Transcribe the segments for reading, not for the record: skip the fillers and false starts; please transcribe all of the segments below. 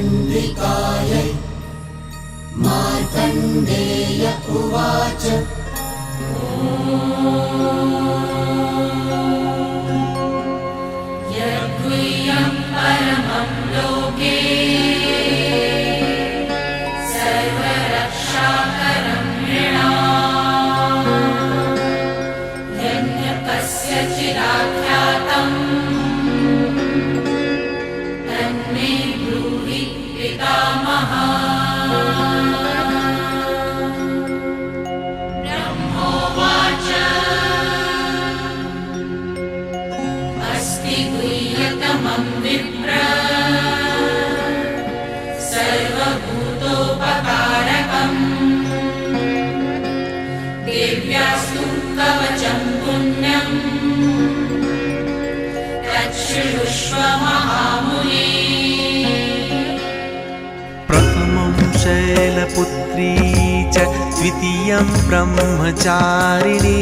चण्डिकायै मार्कण्डेय उवाच यद्गुह्यं परमं लोके सर्वरक्षाकरं नृणाम् यन्यकस्यचिदाख्यातम् तन्मे ब्रूहि पितामहः। ब्रह्मोवाच अस्ति गुह्यतमं विप्र सर्वभूतोपकारकम् देव्यास्तु कवचं पुण्यम् तच्छृणुष्व महामुने। प्रथमं शैलपुत्री च द्वितीयं ब्रह्मचारिणी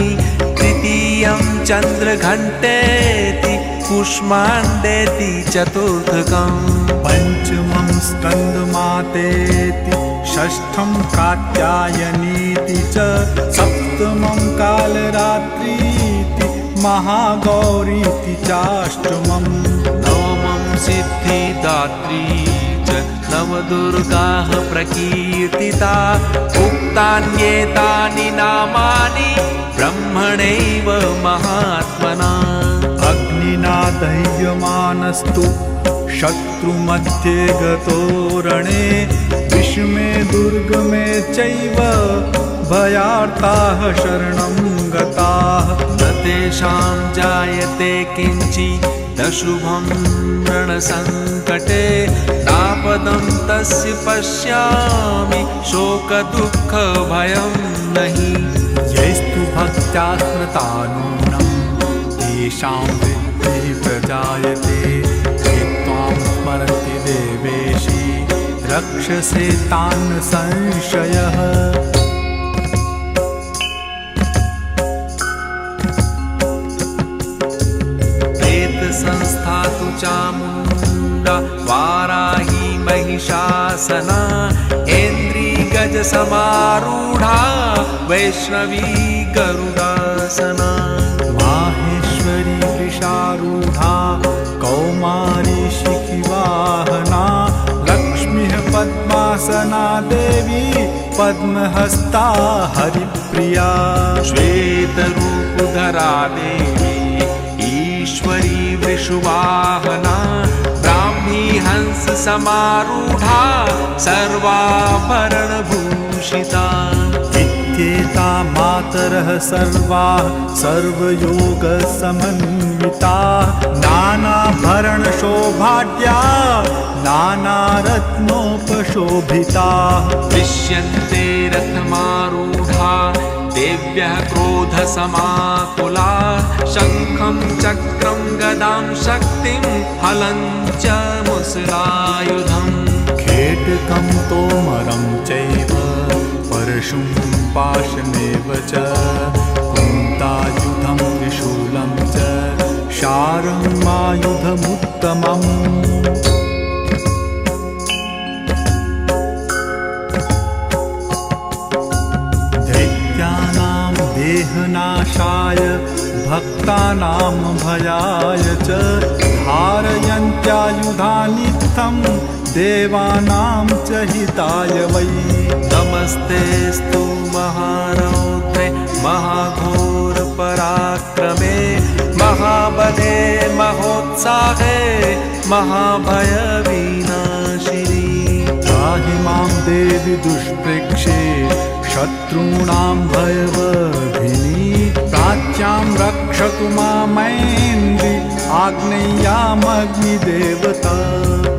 तृतीयं चन्द्रघण्टेति कूष्माण्डेति चतुर्थकम् पञ्चमं स्कन्दमातेति षष्ठं कात्यायनीति च सप्तमं कालरात्रीति महागौरीति चाष्टमम् नवमं सिद्धिदात्री च नवदुर्गाः प्रकीर्तिता उक्तान्येतानि नामानि ब्रह्मणैव महात्मना। अग्निना दह्यमानस्तु शत्रुमध्ये गतो रणे विषमे दुर्गमे चैव भयार्ताः शरणं गताः न तेषां जायते किञ्चिदशुभं रणसङ्कटे नापदं तस्य पश्यामि शोकदुःखभयं नहि। यैस्तु भक्त्या स्मृता नूनं तेषां वृद्धिः प्रजायते ये त्वां स्मरन्ति देवेशि रक्षसे तान् संशयः। संस्था तु चामुण्डा वाराही महिषासना ऐन्द्री गजसमारूढा वैष्णवी गरुडासना माहेश्वरी वृषारूढा कौमारी शिखिवाहना लक्ष्मीः पद्मासना देवी पद्महस्ता हरिप्रिया श्वेतरूपधरा देवी ईश्वरी वृषुवाहना ब्राह्मी हंस समारूढा सर्वाभरणभूषिता इत्येता मातरः सर्वाः सर्वयोगसमन्विताः नानाभरणशोभाढ्या नानारत्नोपशोभिताः दृश्यन्ते रथमारूढा देव्यः क्रोधसमाकुला शङ्खं चक्रं गदां शक्तिं हलं च मुसलायुधम् खेटकं तोमरं चैव परशुं पाशमेव च कुन्तायुधं त्रिशूलं च शारङ्गायुधमुत्तमम् देहनाशाय भक्तानां भयाय च धारयन्त्यायुधानित्थं देवानां च हिताय वै। नमस्तेस्तु महारौद्रे महाघोरपराक्रमे महाबले महोत्साहे महाभयविनाशिनी त्राहि मां देवि दुष्प्रेक्षे शत्रूणां भयवर्धिनी प्राच्यां रक्षतु मामैन्द्रि आग्नेयामग्निदेवता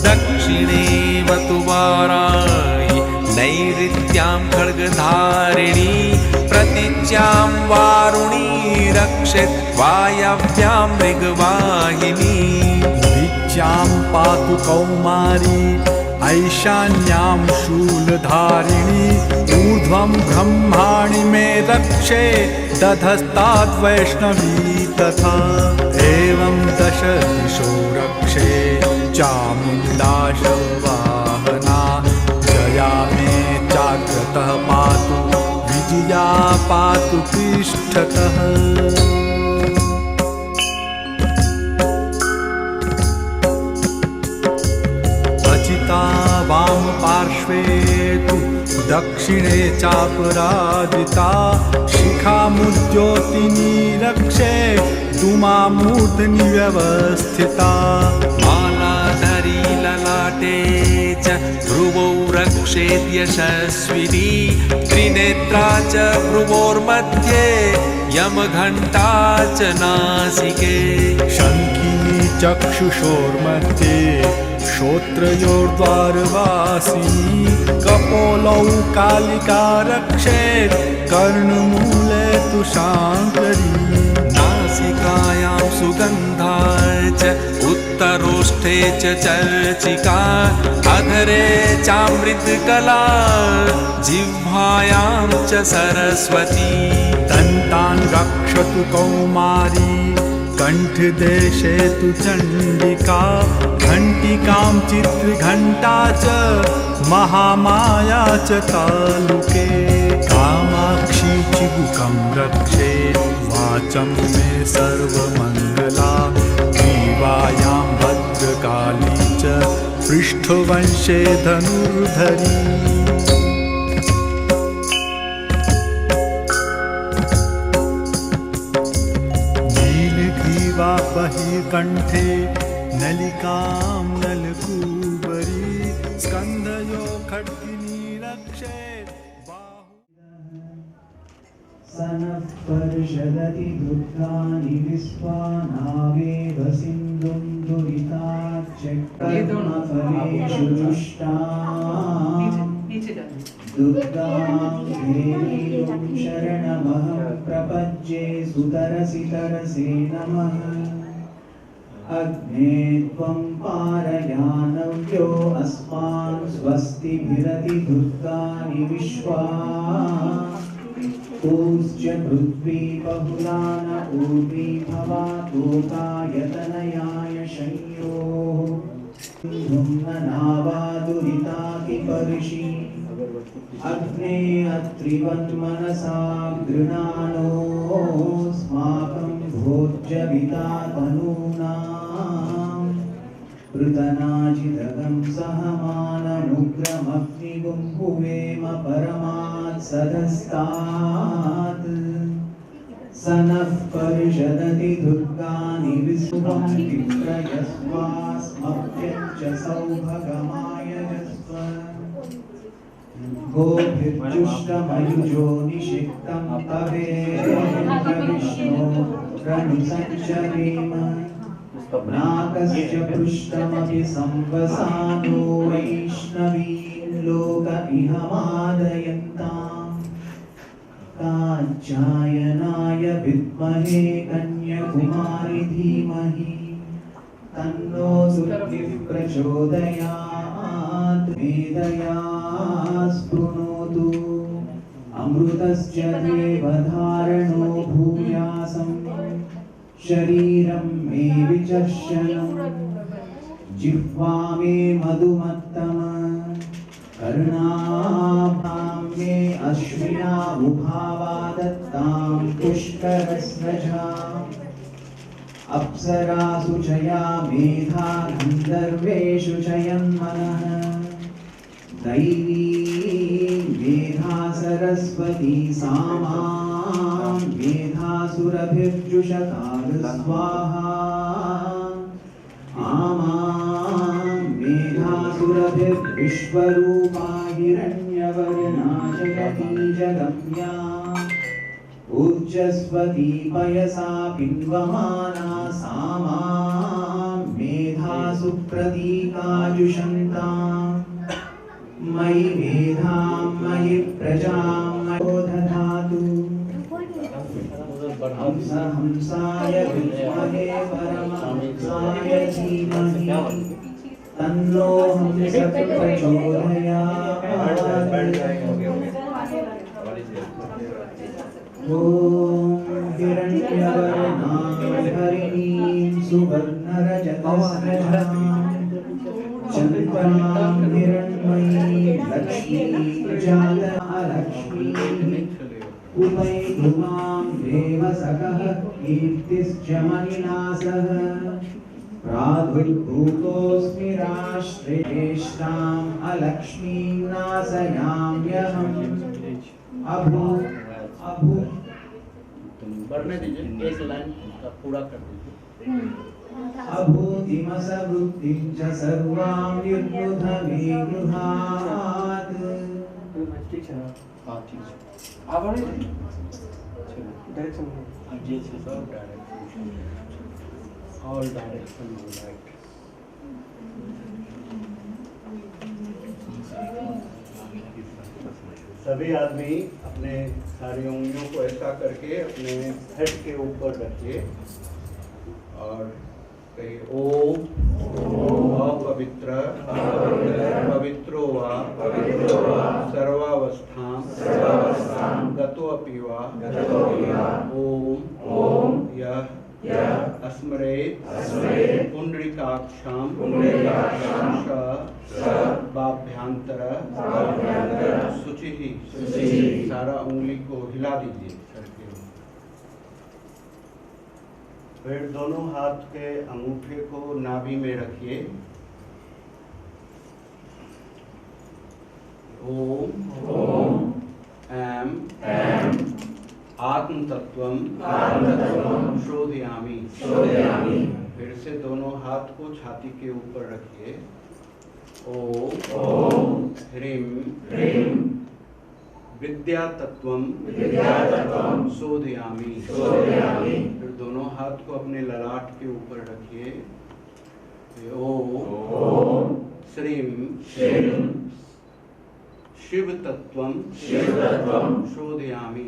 दक्षिणे वतु वाराहि नैऋत्यां खड्गधारिणी प्रतीच्यां वारुणी रक्षेत् वायव्यां मृगवाहिनी उदीच्यां पातु कौमारी ऐशान्यां शूलधारिणी ऊर्ध्वं ब्रह्माणि मे रक्षे दधस्ताद्वैष्णवी तथा एवं दश दिशो रक्षे चामुण्डाशवाहना पातु पृष्ठतः। अचिता वाम पार्श्वे तु दक्षिणे चापराजिता शिखामुद्योतिनी रक्षे धूमामूर्धनि व्यवस्थिता। मालाधरी ललाटे च भ्रुवौ रक्षेत् यशस्विनी त्रिनेत्रा च भ्रुवोर्मध्ये यमघण्टा च नासिके। शङ्खिनी चक्षुषोर्मध्ये श्रोत्रयोर्द्वारवासिनी कपोलौ कालिका रक्षेत् कर्णमूले तु शाङ्करी। नासिकायां सुगन्धा च उत्तरोष्ठे च चर्चिका अधरे चामृतकला जिह्वायां च सरस्वती। दन्तान् रक्षतु कौमारी कण्ठदेशे तु चण्डिका घण्टिकां चित्रघण्टा च महामाया च तालुके। कामाक्षी चिबुकं रक्षेत् वाचं मे सर्वमङ्गला ग्रीवायां भद्रकाली च पृष्ठवंशे धनुर्धरी। नीलग्रीवा बहिर्कण्ठे नलिकां नलकूबरी स्कन्धयो खड्गिनी रक्षेत् बाहु। सनः पर्षदति दुर्गानि विश्वानावेव सिन्धुं दुरिताच्चक्रमफलेषु दुष्टाम् दुर्गां देवीं शरणमहं प्रपद्ये सुतरसि तरसे नमः। अग्ने त्वं पारयानव्यो अस्मान् स्वस्तिभिरति दुर्गानि विश्वा। पूज्य पृथ्वी बहुलान ऊर्वी भवातोकायतनयाय शय्योः। धुम्ननावा दुरिताकिपर्षि अग्ने अत्रिवन्मनसा गृणानोऽस्माकं भोज्यविता तनूनां। पृतनाजिदगं सहमानमुग्रमग्निगुम्भुवेम परमात् सदस्तात्। सनः पर्षदति दुर्गानि विश्वं विप्रयस्वास्मभ्यच्च सौभगमायजस्व। गोभिर्जुष्टमयुजो निषिक्तं तवेर्विष्णो रणुसञ्चरेम। नाकस्य पृष्ठमपि संवसानो वैष्णवीं लोक इहमादयन्ताम्। कात्यायनाय विद्महे कन्याकुमारी धीमहि तन्नो दुर्गिः प्रचोदयात्। वेदया स्पृणोतु अमृतस्य देवधारणो भूयासम्। शरीरं मे विचर्षणं जिह्वा मे मधुमत्तम। कर्णाभ्यां मे अश्विना मुभावा दत्तां पुष्करस्रजा। अप्सरासु चया मेधा गन्धर्वेषु चयन्मनः। दैवी मेधा सरस्वती सामां मेधासुरभिर्जुषकाल स्वाहा। आमां मेधासुरभिर्विश्वरूपा हिरण्यवर्णा जगती जगम्या। ऊर्जस्वती पयसा पिन्वमाना सामां मेधासु प्रतीकाजुषन्ताम्। मयि मेधां मयि प्रजां मयो दधातु। हंसाय विद्महे परमहंसाय धीमहि तन्नो हंसः प्रचोदयात्। ॐ हिरण्यवर्णां हरिणीं सुवर्णरजतस्रजां चन्द्रां हिरण्मयीं लक्ष्मीं जातलक्ष्मीं उपैतु मां देवसखः कीर्तिश्च मणिनासः प्रादुर्भूतोऽस्मि राष्ट्रेष्टाम् अलक्ष्मीं नाशयाम्यहम् बढ़ने दीजिए, एक लाइन का पूरा कर दीजिए। अभूतिमसवृत्तिं च सर्वां निर्बुध मे गृहात्। हाँ ठीक है। आप डायरेक्शन जी से sub direction, all direction right. सभी आदमी अपने सारी उंगलियों को ऐसा करके अपने हेड के ऊपर रखिए और कहिए ओम अपवित्र पवित्रो वा सर्वावस्थां गतोऽपि वा ओम यः अस्मरेत् पुंडरीकाक्षां बाभ्यांतर शुचिः। सारा उंगली को हिला दीजिए सर के। फिर दोनों हाथ के अंगूठे को नाभि में रखिए। ओम ऐं आत्म तत्वम शोधयामि। फिर से दोनों हाथ को छाती के ऊपर रखिए। ओम ह्रीं विद्या तत्वम शोधयामि। फिर दोनों हाथ को अपने ललाट के ऊपर रखिए। ओम श्रीं शिव तत्वम शोधयामि।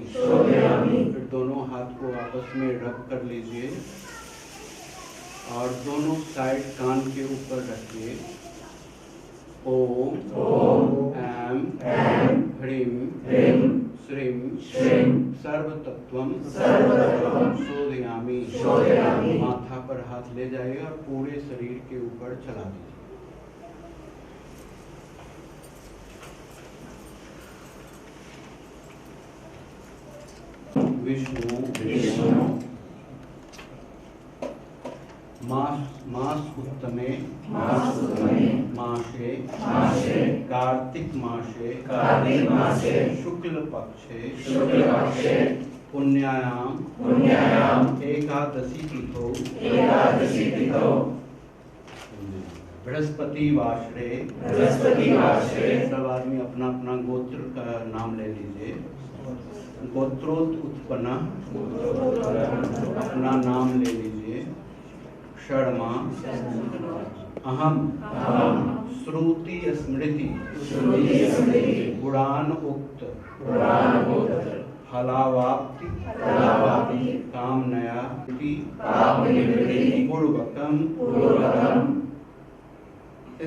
फिर दोनों हाथ को आपस में रब कर लीजिए और दोनों साइड कान के ऊपर रखिए। ओम ऐं ह्रीं श्रीं सर्व तत्वम शोधयामि। माथा पर हाथ ले जाइए और पूरे शरीर के ऊपर चला दीजिए। विष्णु मास उत्तमे मासे कार्तिक मासे शुक्ल पक्षे पुण्यायाम एकादशी तिथौ बृहस्पति वासरे। सब आदमी अपना अपना गोत्र का नाम ले लीजिए। गोत्रोत उत्पन्न अपना नाम ले लीजिए। षड्मा अहम श्रुति स्मृति पुराण उक्त फलावाप्ति कामनया पूर्वकम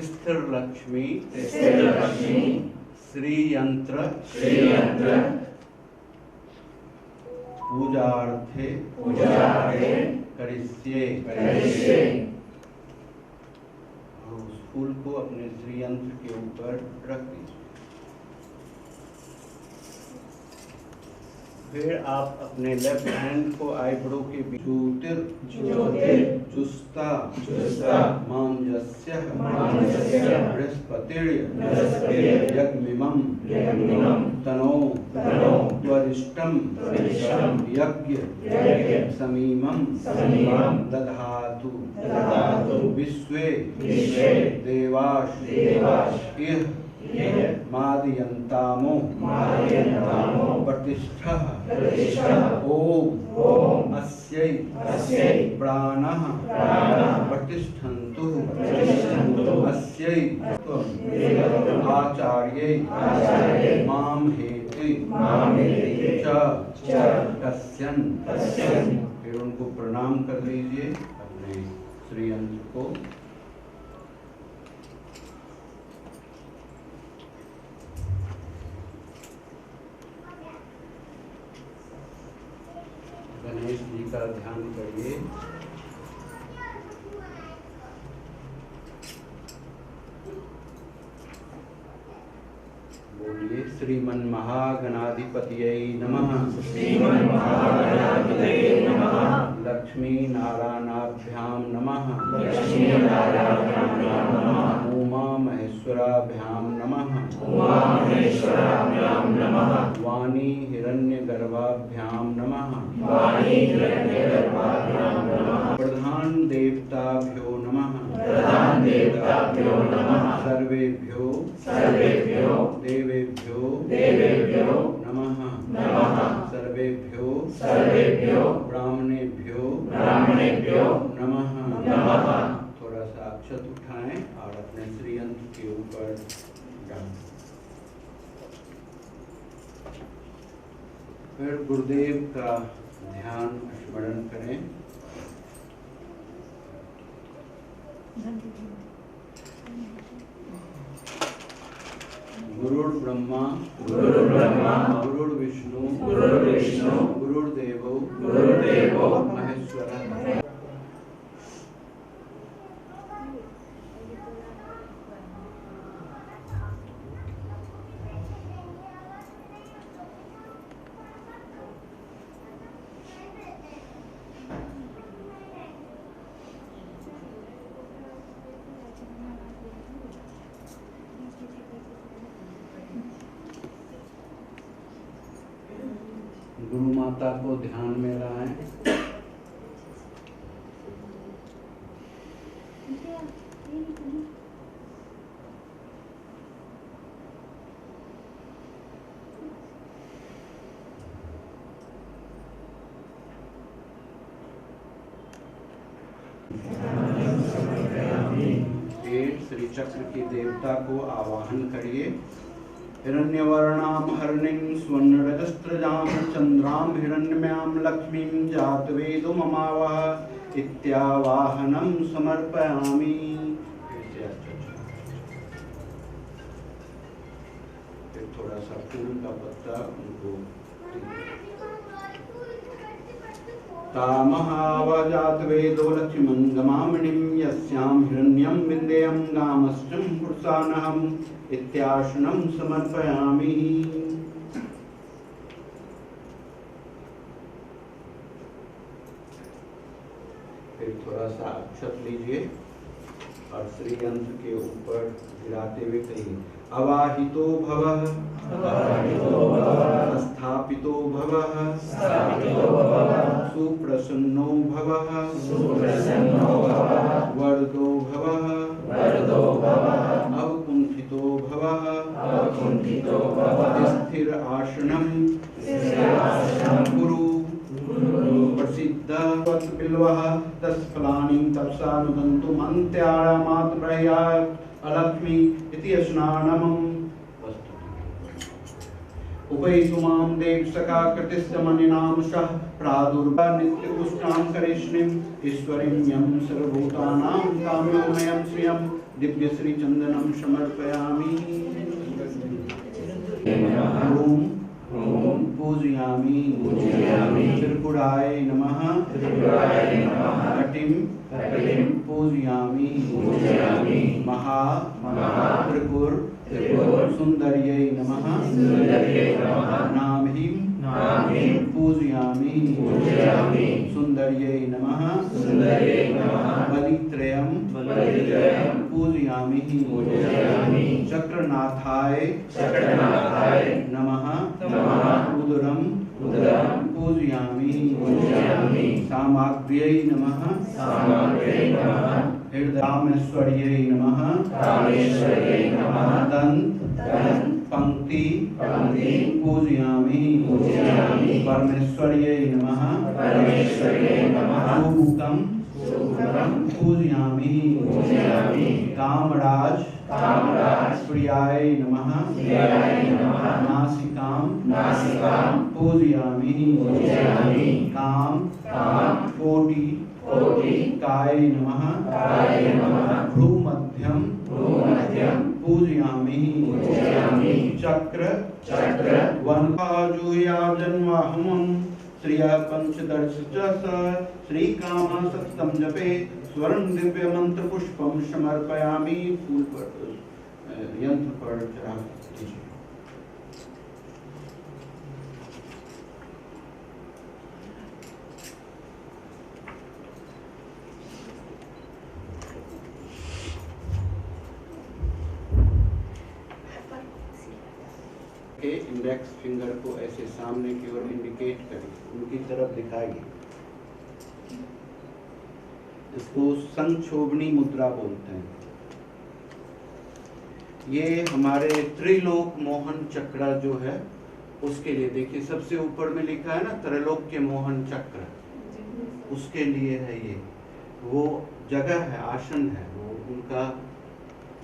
स्थिर लक्ष्मी श्रीयंत्र पूजार्थे करिष्ये। और उस फूल को अपने श्रीयंत्र के ऊपर रख दीजिए। फिर आप अपने लेफ्ट हैंड को आईब्रो के बीच जुस्ता मांजस्य बृहस्पतिर्यज्ञमिमं तनो त्वरिष्टं यज्ञ समीमं दधातु विश्वे देवाश इह मादयन्तामो प्रतिष्ठः ओम अस्यै प्राणः प्रतिष्ठन्तु अस्यै आचार्यै मां हेति च कस्यन्। फिर उनको प्रणाम कर लीजिए अपने श्रीयंत्र को। गणेश जी का ध्यान करिए। बोलिए श्रीमन्महागणाधिपतये नमः। लक्ष्मी नारायणाभ्यां नमः। उमा महेश्वराभ्यां नमः। वाणी हिरण्यगर्भाभ्यां नमः। प्रधान देवताभ्यो नमः। सर्वेभ्यो देवेभ्यो नमः। सर्वेभ्यो ब्राह्मणेभ्यो नमः। थोड़ा सा अक्षत उठाएं और अपने श्रीयंत्र के ऊपर डालें। फिर गुरुदेव का ध्यान स्मरण करें। गुरुर्ब्रह्मा गुरुर्विष्णु गुरुर्देवो महेश्वरः। गुरु माता को ध्यान में लाएं। श्री चक्र की देवता को आवाहन करिए। हिरण्यवर्णां हरिणीं स्वर्णरजस्रजां चन्द्रां हिरण्यमयां लक्ष्मीं जातवेदोममावह इत्यावाहनं समर्पयामि। फिर थोड़ा सा फूल का पत्ता उनको तामहावजातवेदो लक्ष्मीं गमामणिं यस्यां हिरण्यं विन्देयं गामश्चं पुरुषानहम् इत्यासनं समर्पयामि। फिर थोड़ा सा अक्षत लीजिए और श्री यंत्र के ऊपर गिराते हुए कहिए अवाहितो भवः स्थापितो भवः सुप्रसन्नो भवः वरदो भवः अवकुंठितो भवः स्थिर आसनं कुरु प्रसिद्ध बिल्वः तत्फलानि तपसा नुदन्तु मन्त्याळमात् ब्रह्यात् अलक्ष्मी इति स्नानमम् उपैतु मां देव सखा कृतिस्तमनिनां सह प्रादुर्भा नित्य पुष्टां करिष्णीं ईश्वरीं यं सर्वभूतानां काम्योमयं श्रियं दिव्य श्री चंदनं समर्पयामि। ओम पूजयामि त्रिपुराय नमः कटिं पूजयामि महा त्रिपुर सुंदर्यै नमः नाभिं पूजयामि सुंदर्यै नमः बलित्रयं पूजयामि चक्रनाथाय नमः उदरं पूजयामि सामग्र्यै नमः हृदयामेश्वर्यै नमः दंत पंक्ति पूजयामि परमेश्वर्यै नमः सुमुखं पूजयामि कामराज प्रियाय नमः नासिकां पूजयामि काम कोटि काय नमः भ्रूमध्यं पूजयामि चक्र वनकाजुयाजन्वाहमं श्रिया पंचदर्श श्रीकाम सत्तम जपे स्वर्ण दिव्य मंत्र पुष्पम समर्पयामि। फूल पर यंत्र पर चढ़ा दीजिए। के इंडेक्स फिंगर को ऐसे सामने की ओर इंडिकेट करिए, उनकी तरफ दिखाइए। इसको संक्षोभनी मुद्रा बोलते हैं। ये हमारे त्रिलोक मोहन चक्र जो है उसके लिए, देखिए सबसे ऊपर में लिखा है ना त्रैलोक के मोहन चक्र, उसके लिए है ये। वो जगह है, आसन है, वो उनका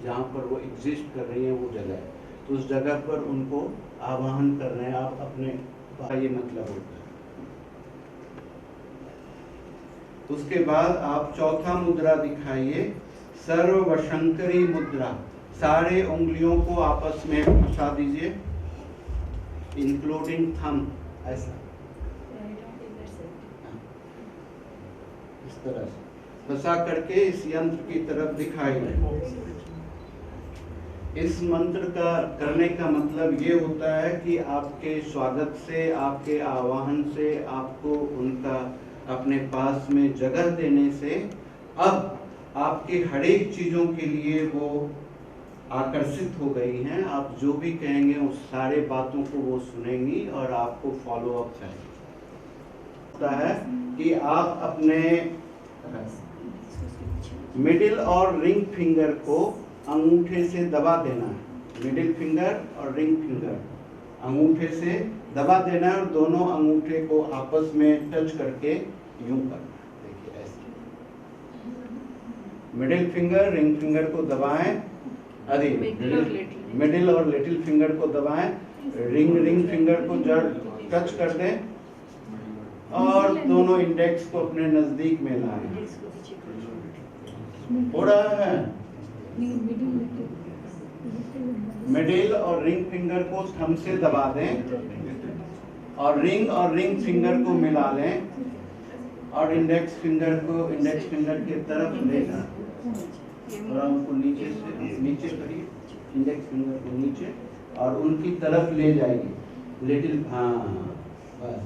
जहाँ पर वो एग्जिस्ट कर रही है वो जगह है, तो उस जगह पर उनको आवाहन कर रहे हैं आप अपने, ये मतलब होता है। उसके बाद आप चौथा मुद्रा दिखाइए, सर्वशंकरी मुद्रा। सारे उंगलियों को आपस में फंसा दीजिए, इंक्लूडिंग थंब, ऐसा इस तरह से फंसा करके इस यंत्र की तरफ दिखाइए। इस मंत्र का करने का मतलब ये होता है कि आपके स्वागत से, आपके आवाहन से, आपको उनका अपने पास में जगह देने से अब आपकी हर एक चीजों के लिए वो आकर्षित हो गई हैं। आप जो भी कहेंगे उस सारे बातों को वो सुनेंगी और आपको फॉलो अप करेंगी। होता है कि आप अपने मिडिल और रिंग फिंगर को अंगूठे से दबा देना है। मिडिल फिंगर और रिंग फिंगर अंगूठे से दबा देना है और दोनों अंगूठे को आपस में टच करके यूं करना है। देखिए ऐसे मिडिल फिंगर रिंग फिंगर को दबाएं, अरे मिडिल और लिटिल फिंगर को दबाएं, रिंग फिंगर को जड़ टच कर दें और दोनों इंडेक्स को अपने नजदीक में लाएं। हो रहा है। मिडिल और रिंग फिंगर को थंब से दबा दें और रिंग फिंगर को मिला लें और इंडेक्स फिंगर की तरफ लेना, थोड़ा उनको नीचे करिए, इंडेक्स फिंगर को नीचे और उनकी तरफ ले जाइए। लिटिल, हाँ बस।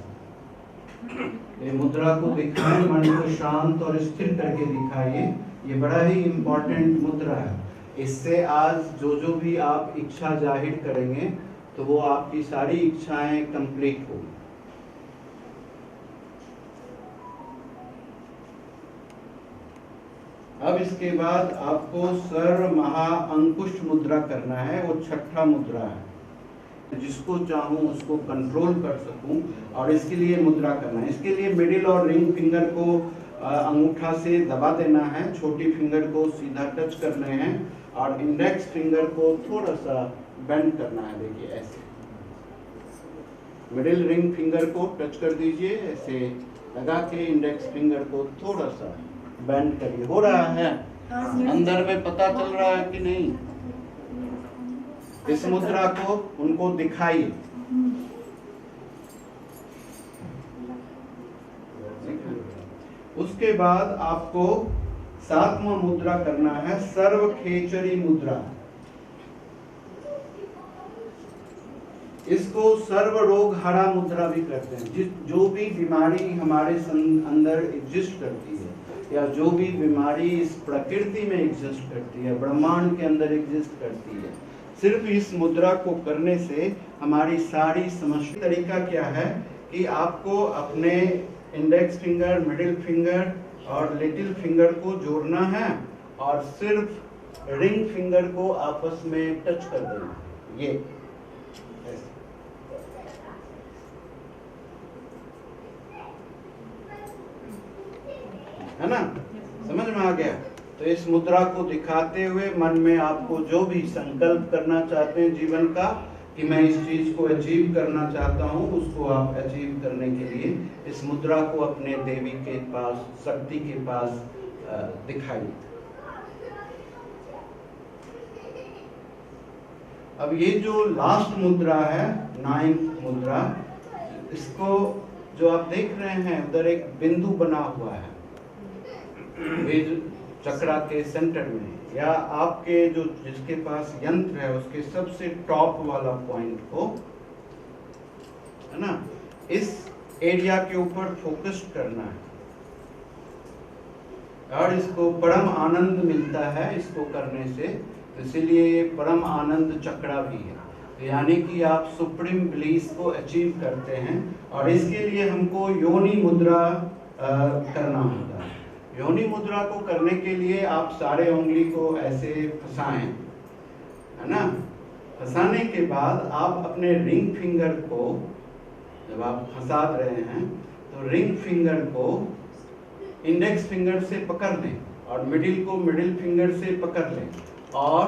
ये मुद्रा को दिखाएं, मन को शांत और स्थिर करके दिखाइए। ये बड़ा ही इम्पोर्टेंट मुद्रा है। इससे आज जो भी आप इच्छा जाहिर करेंगे तो वो आपकी सारी इच्छाएं कंप्लीट होंगी। अब इसके बाद आपको सर्व महा अंकुश मुद्रा करना है। वो छठा मुद्रा है, जिसको चाहूं उसको कंट्रोल कर सकूं और इसके लिए मुद्रा करना है। इसके लिए मिडिल और रिंग फिंगर को अंगूठा से दबा देना है, छोटी फिंगर को सीधा टच करने हैं और इंडेक्स फिंगर को थोड़ा सा बेंड करना है। देखिए ऐसे मिडिल रिंग फिंगर को टच कर दीजिए, ऐसे लगा के इंडेक्स फिंगर को थोड़ा सा बेंड करिए। हो रहा है, अंदर में पता चल रहा है कि नहीं? इस मुद्रा को उनको दिखाइए। उसके बाद आपको सातवां मुद्रा करना है, सर्व खेचरी मुद्रा। इसको सर्व रोग हरा मुद्रा भी कहते हैं। जो भी बीमारी हमारे अंदर एग्जिस्ट करती है या जो भी बीमारी इस प्रकृति में एग्जिस्ट करती है, ब्रह्मांड के अंदर एग्जिस्ट करती है, सिर्फ इस मुद्रा को करने से हमारी सारी समस्या। तरीका क्या है कि आपको अपने इंडेक्स फिंगर, मिडिल फिंगर और लिटिल फिंगर को जोड़ना है और सिर्फ रिंग फिंगर को आपस में टच कर देना। ये है ना, समझ में आ गया? तो इस मुद्रा को दिखाते हुए मन में आपको जो भी संकल्प करना चाहते हैं जीवन का कि मैं इस चीज को अचीव करना चाहता हूँ, उसको आप अचीव करने के लिए इस मुद्रा को अपने देवी के पास, शक्ति के पास दिखाइए। अब ये जो लास्ट मुद्रा है, 9th मुद्रा, इसको जो आप देख रहे हैं उधर एक बिंदु बना हुआ है चक्रा के सेंटर में, या आपके जो जिसके पास यंत्र है उसके सबसे टॉप वाला पॉइंट को, है ना, इस एरिया के ऊपर फोकस करना है और इसको परम आनंद मिलता है इसको करने से, इसीलिए परम आनंद चक्रा भी है। यानी कि आप सुप्रीम ब्लीस को अचीव करते हैं। और इसके लिए हमको योनि मुद्रा करना होता है। योनि मुद्रा को करने के लिए आप सारे उंगली को ऐसे फंसाएं, है ना। फंसाने के बाद आप अपने रिंग फिंगर को, जब आप फंसा रहे हैं तो रिंग फिंगर को इंडेक्स फिंगर से पकड़ लें और मिडिल को मिडिल फिंगर से पकड़ लें और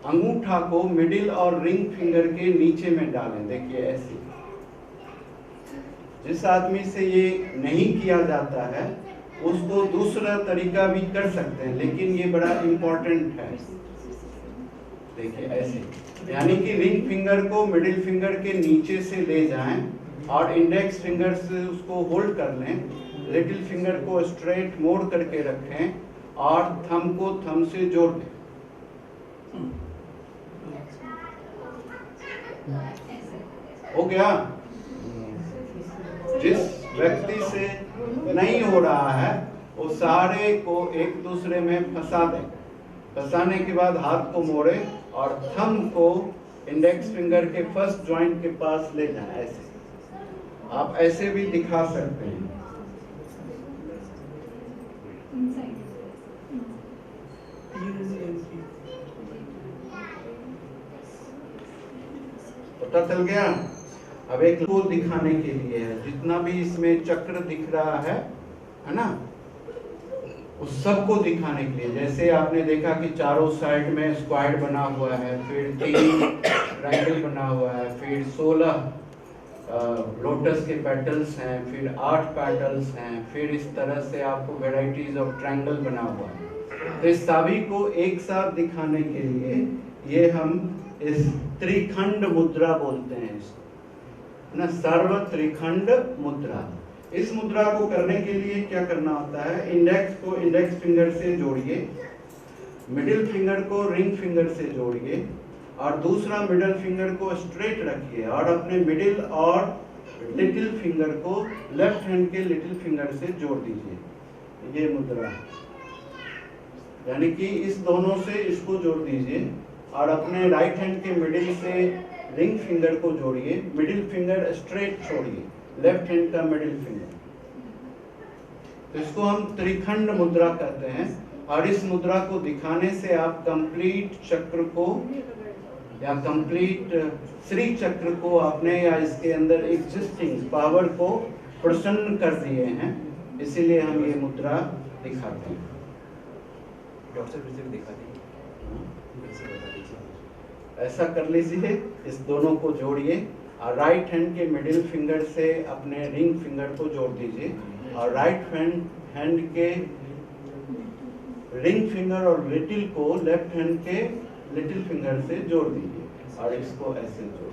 अंगूठा को मिडिल और रिंग फिंगर के नीचे में डालें। देखिए ऐसे। जिस आदमी से ये नहीं किया जाता है उसको दूसरा तरीका भी कर सकते हैं, लेकिन ये बड़ा इम्पोर्टेंट है। देखिए ऐसे, यानी कि रिंग फिंगर को मिडिल फिंगर के नीचे से ले जाएं और इंडेक्स फिंगर से उसको होल्ड कर लें। लिटिल फिंगर को स्ट्रेट मोड़ करके रखें और थंब को थंब से जोड़ दें। हो गया। जिस व्यक्ति से नहीं हो रहा है वो सारे को एक दूसरे में फंसा दें। फंसाने के बाद हाथ को मोड़े और थंब को इंडेक्स फिंगर के फर्स्ट जॉइंट के पास ले जाएं। ऐसे आप ऐसे भी दिखा सकते हैं। पता चल गया। अब एक को दिखाने के लिए है, जितना भी इसमें चक्र दिख रहा है ना, उस सबको दिखाने के लिए। जैसे आपने देखा कि चारों साइड में स्क्वायर बना हुआ है, फिर 3 ट्रायंगल बना हुआ है, फिर 16 लोटस के पेटल्स हैं, फिर 8 पेटल्स हैं, फिर इस तरह से आपको वैरायटीज ऑफ ट्रायंगल बना हुआ है। तो इस सभी को एक साथ दिखाने के लिए ये हम इस त्रिखंड मुद्रा बोलते हैं इसको, ना, सर्व त्रिखंड मुद्रा। इस मुद्रा को करने के लिए क्या करना होता है, इंडेक्स को इंडेक्स फिंगर से जोड़िए, मिडिल फिंगर को रिंग फिंगर से जोड़िए और दूसरा मिडिल फिंगर को स्ट्रेट रखिए और अपने मिडिल और लिटिल फिंगर को लेफ्ट हैंड के लिटिल फिंगर से जोड़ दीजिए। ये मुद्रा, यानी कि इस दोनों से इसको जोड़ दीजिए और अपने राइट हैंड के मिडिल से रिंग फिंगर को जोड़िए, मिडिल फिंगर स्ट्रेट छोड़िए, लेफ्ट हैंड का मिडिल फिंगर। तो इसको हम त्रिखंड मुद्रा कहते हैं। और इस मुद्रा को दिखाने से आप कंप्लीट चक्र को या कंप्लीट श्री चक्र को आपने या इसके अंदर एग्जिस्टिंग पावर को प्रसन्न कर दिए हैं। इसीलिए हम ये मुद्रा दिखाते हैं। ऐसा कर लीजिए, इस दोनों को जोड़िए और राइट हैंड के मिडिल फिंगर से अपने रिंग फिंगर को जोड़ दीजिए और राइट हैंड के रिंग फिंगर और लिटिल को लेफ्ट हैंड के लिटिल फिंगर से जोड़ दीजिए और इसको ऐसे जोड़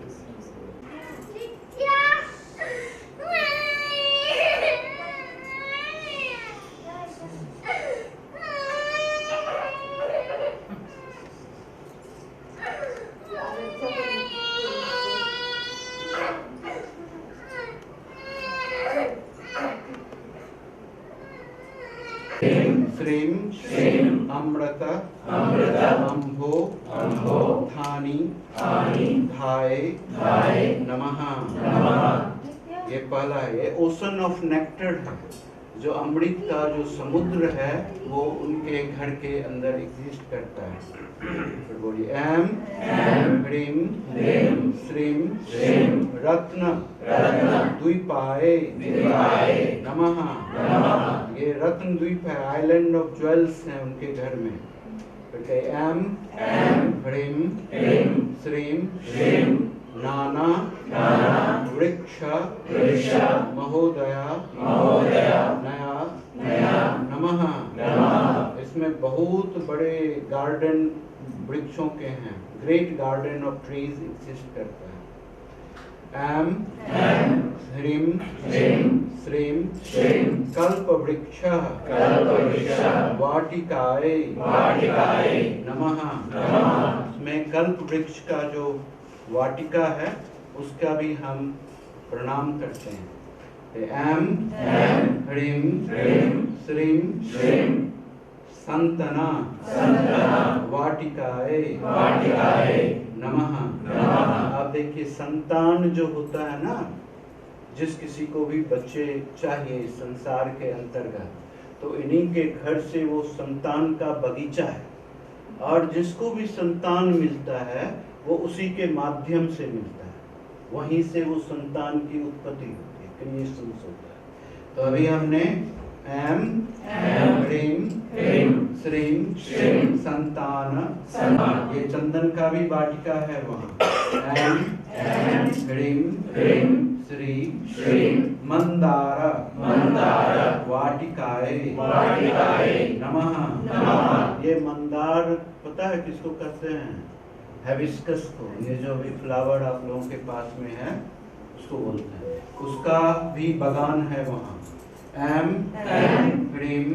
श्रीम अमृत अम्भो थानी धाय नमः। ये पहला है, ये ओशन ऑफ नेक्टर है। जो अमृत का जो समुद्र है वो उनके घर के अंदर एग्जिस्ट करता है। फिर बोलिए एम ह्रीम श्रीम रत्न द्वीपाय नमः। ये रत्न द्वीप है, आइलैंड ऑफ ज्वेल्स हैं उनके घर में। फिर एम ह्रीम श्रीम नाना वृक्ष महोदया नया नमः। इसमें बहुत बड़े गार्डन वृक्षों के हैं, great garden of trees exist करता है। एम ह्रीम श्रीम कल्प वृक्ष वाटिकाय नमः। इसमें कल्प वृक्ष का जो वाटिका है उसका भी हम प्रणाम करते हैं। एम ह्रीम श्रीम संतना वाटिकाय नमः। आप देखिए संतान जो होता है ना, जिस किसी को भी बच्चे चाहिए इस संसार के अंतर्गत, तो इन्हीं के घर से वो संतान का बगीचा है, और जिसको भी संतान मिलता है वो उसी के माध्यम से मिलता है, वहीं से वो संतान की उत्पत्ति होती है, क्रिएशन होता है। तो अभी हमने एम ह्रीम श्रीम संतान, ये चंदन का भी वाटिका है वहाँ। एम ह्रीम श्री मंदार वाटिकाए नमः। ये मंदार पता है किसको कहते हैं? हैबिस्कस को। ये जो भी फ्लावर आप लोगों के पास में है उसको बोलते हैं, उसका भी बगान है वहाँ। एम ह्रीम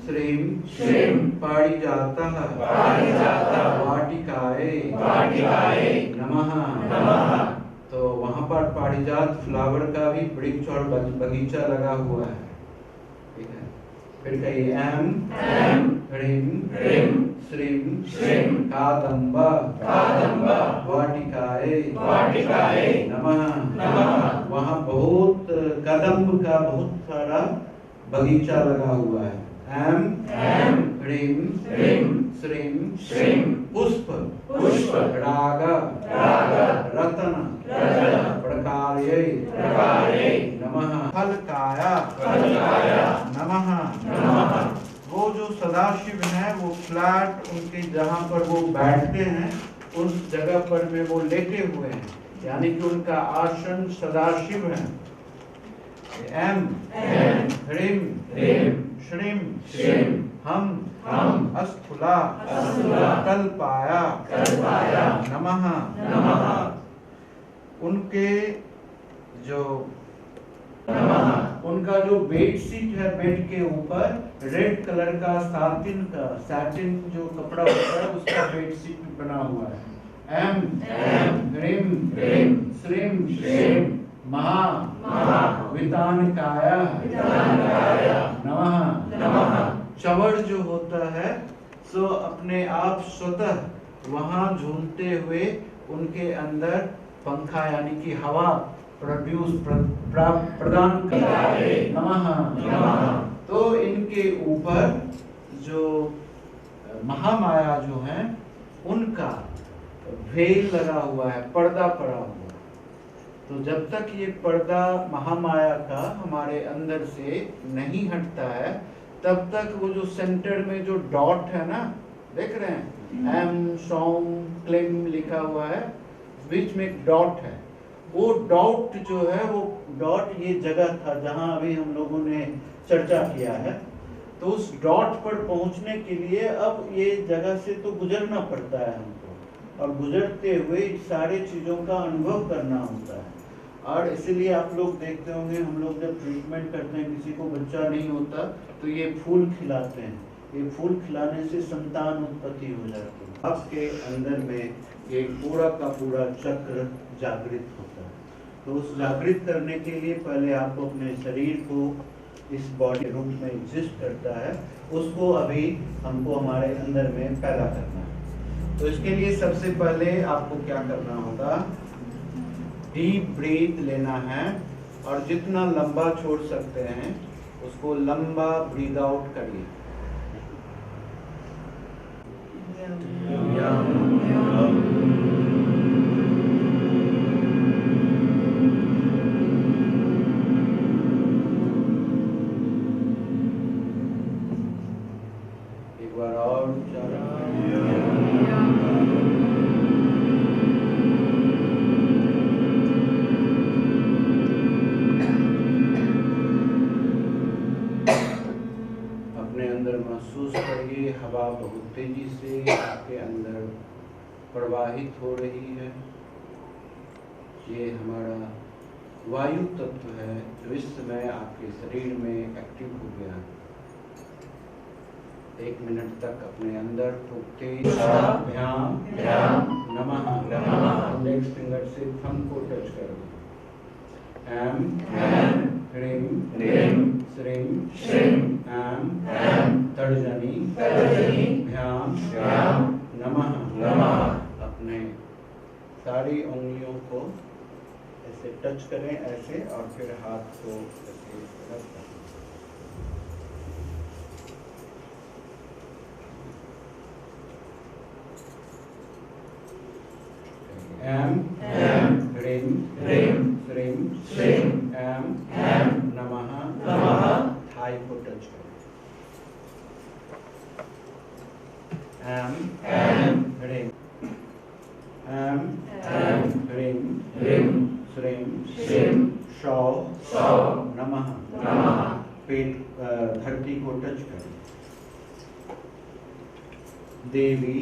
श्रीम पारिजाता वाटिकाए नमः। तो वहाँ पर पारिजात फ्लावर का भी वृक्ष और बगीचा लगा हुआ है, ठीक है। फिर कहिए एम ह्रीम श्रीम कादम्बा वाटिकाए नमः। वहाँ बहुत कदम्ब का बहुत सारा बगीचा लगा हुआ है। एम ह्रीम श्रीम पुष्प राग रतन प्रकार्ये नमः। फलकाया नमः। वो जो सदाशिव है वो फ्लैट उनके जहाँ पर वो बैठते हैं उस जगह पर में वो लेटे हुए हैं, यानी कि उनका आसन सदाशिव है। एम ह्रीम श्रीम हम अस्थूला कल्पाया नमः। उनके जो उनका जो बेड शीट है, बेड के ऊपर रेड कलर का सैटिन जो कपड़ा होता है उसका बेड शीट बना हुआ है। एम ह्रीम श्रीम वितानकाया नमः। चवड़ जो होता है सो अपने आप स्वतः वहाँ झूलते हुए उनके अंदर पंखा यानी कि हवा प्रदान नमः। तो इनके ऊपर जो महामाया जो है उनका भेल लगा हुआ है, पर्दा पड़ा हुआ है। तो जब तक ये पर्दा महामाया का हमारे अंदर से नहीं हटता है तब तक वो जो सेंटर में जो डॉट है ना, देख रहे हैं एम सौम क्लेम लिखा हुआ है, बीच में एक डॉट है, वो डॉट जो है वो डॉट ये जगह था जहां अभी हम लोगों ने चर्चा किया है। तो उस डॉट पर पहुंचने के लिए अब ये जगह से तो गुजरना पड़ता है हमको, और गुजरते हुए सारे चीज़ों का अनुभव करना होता है। और इसीलिए आप लोग देखते होंगे हम लोग जब ट्रीटमेंट करते हैं किसी को बच्चा नहीं होता तो ये फूल खिलाते हैं, ये फूल खिलाने से संतान उत्पत्ति हो जाती है। आपके अंदर में ये पूरा का पूरा चक्र जागृत होता है। तो उस जागृत करने के लिए पहले आपको अपने शरीर को इस बॉडी रूप में एग्जिस्ट करता है, उसको अभी हमको हमारे अंदर में पैदा करना है। तो इसके लिए सबसे पहले आपको क्या करना होगा, डीप ब्रीथ लेना है और जितना लंबा छोड़ सकते हैं उसको लंबा ब्रीद आउट करिए। एक बार और महसूस करिए हवा बहुत तेजी से आपके अंदर प्रवाहित हो रही है। ये हमारा वायु तत्व है जो इस समय आपके शरीर में एक्टिव हो गया। 1 मिनट तक अपने अंदर खूब तेज ध्यान नमः इंडेक्स फिंगर से थंब को टच करो। एम ह्रीम श्रीम एम तर्जनी भ्याम नमः। अपने सारी उंगलियों को ऐसे टच करें ऐसे, और फिर हाथ को ऐसे रख दें। एम ह्रीं श्रीं एम नमः थाई को टच करें। एम ह्रीं श्रीं शौ नमः पेट धरती को टच करें। देवी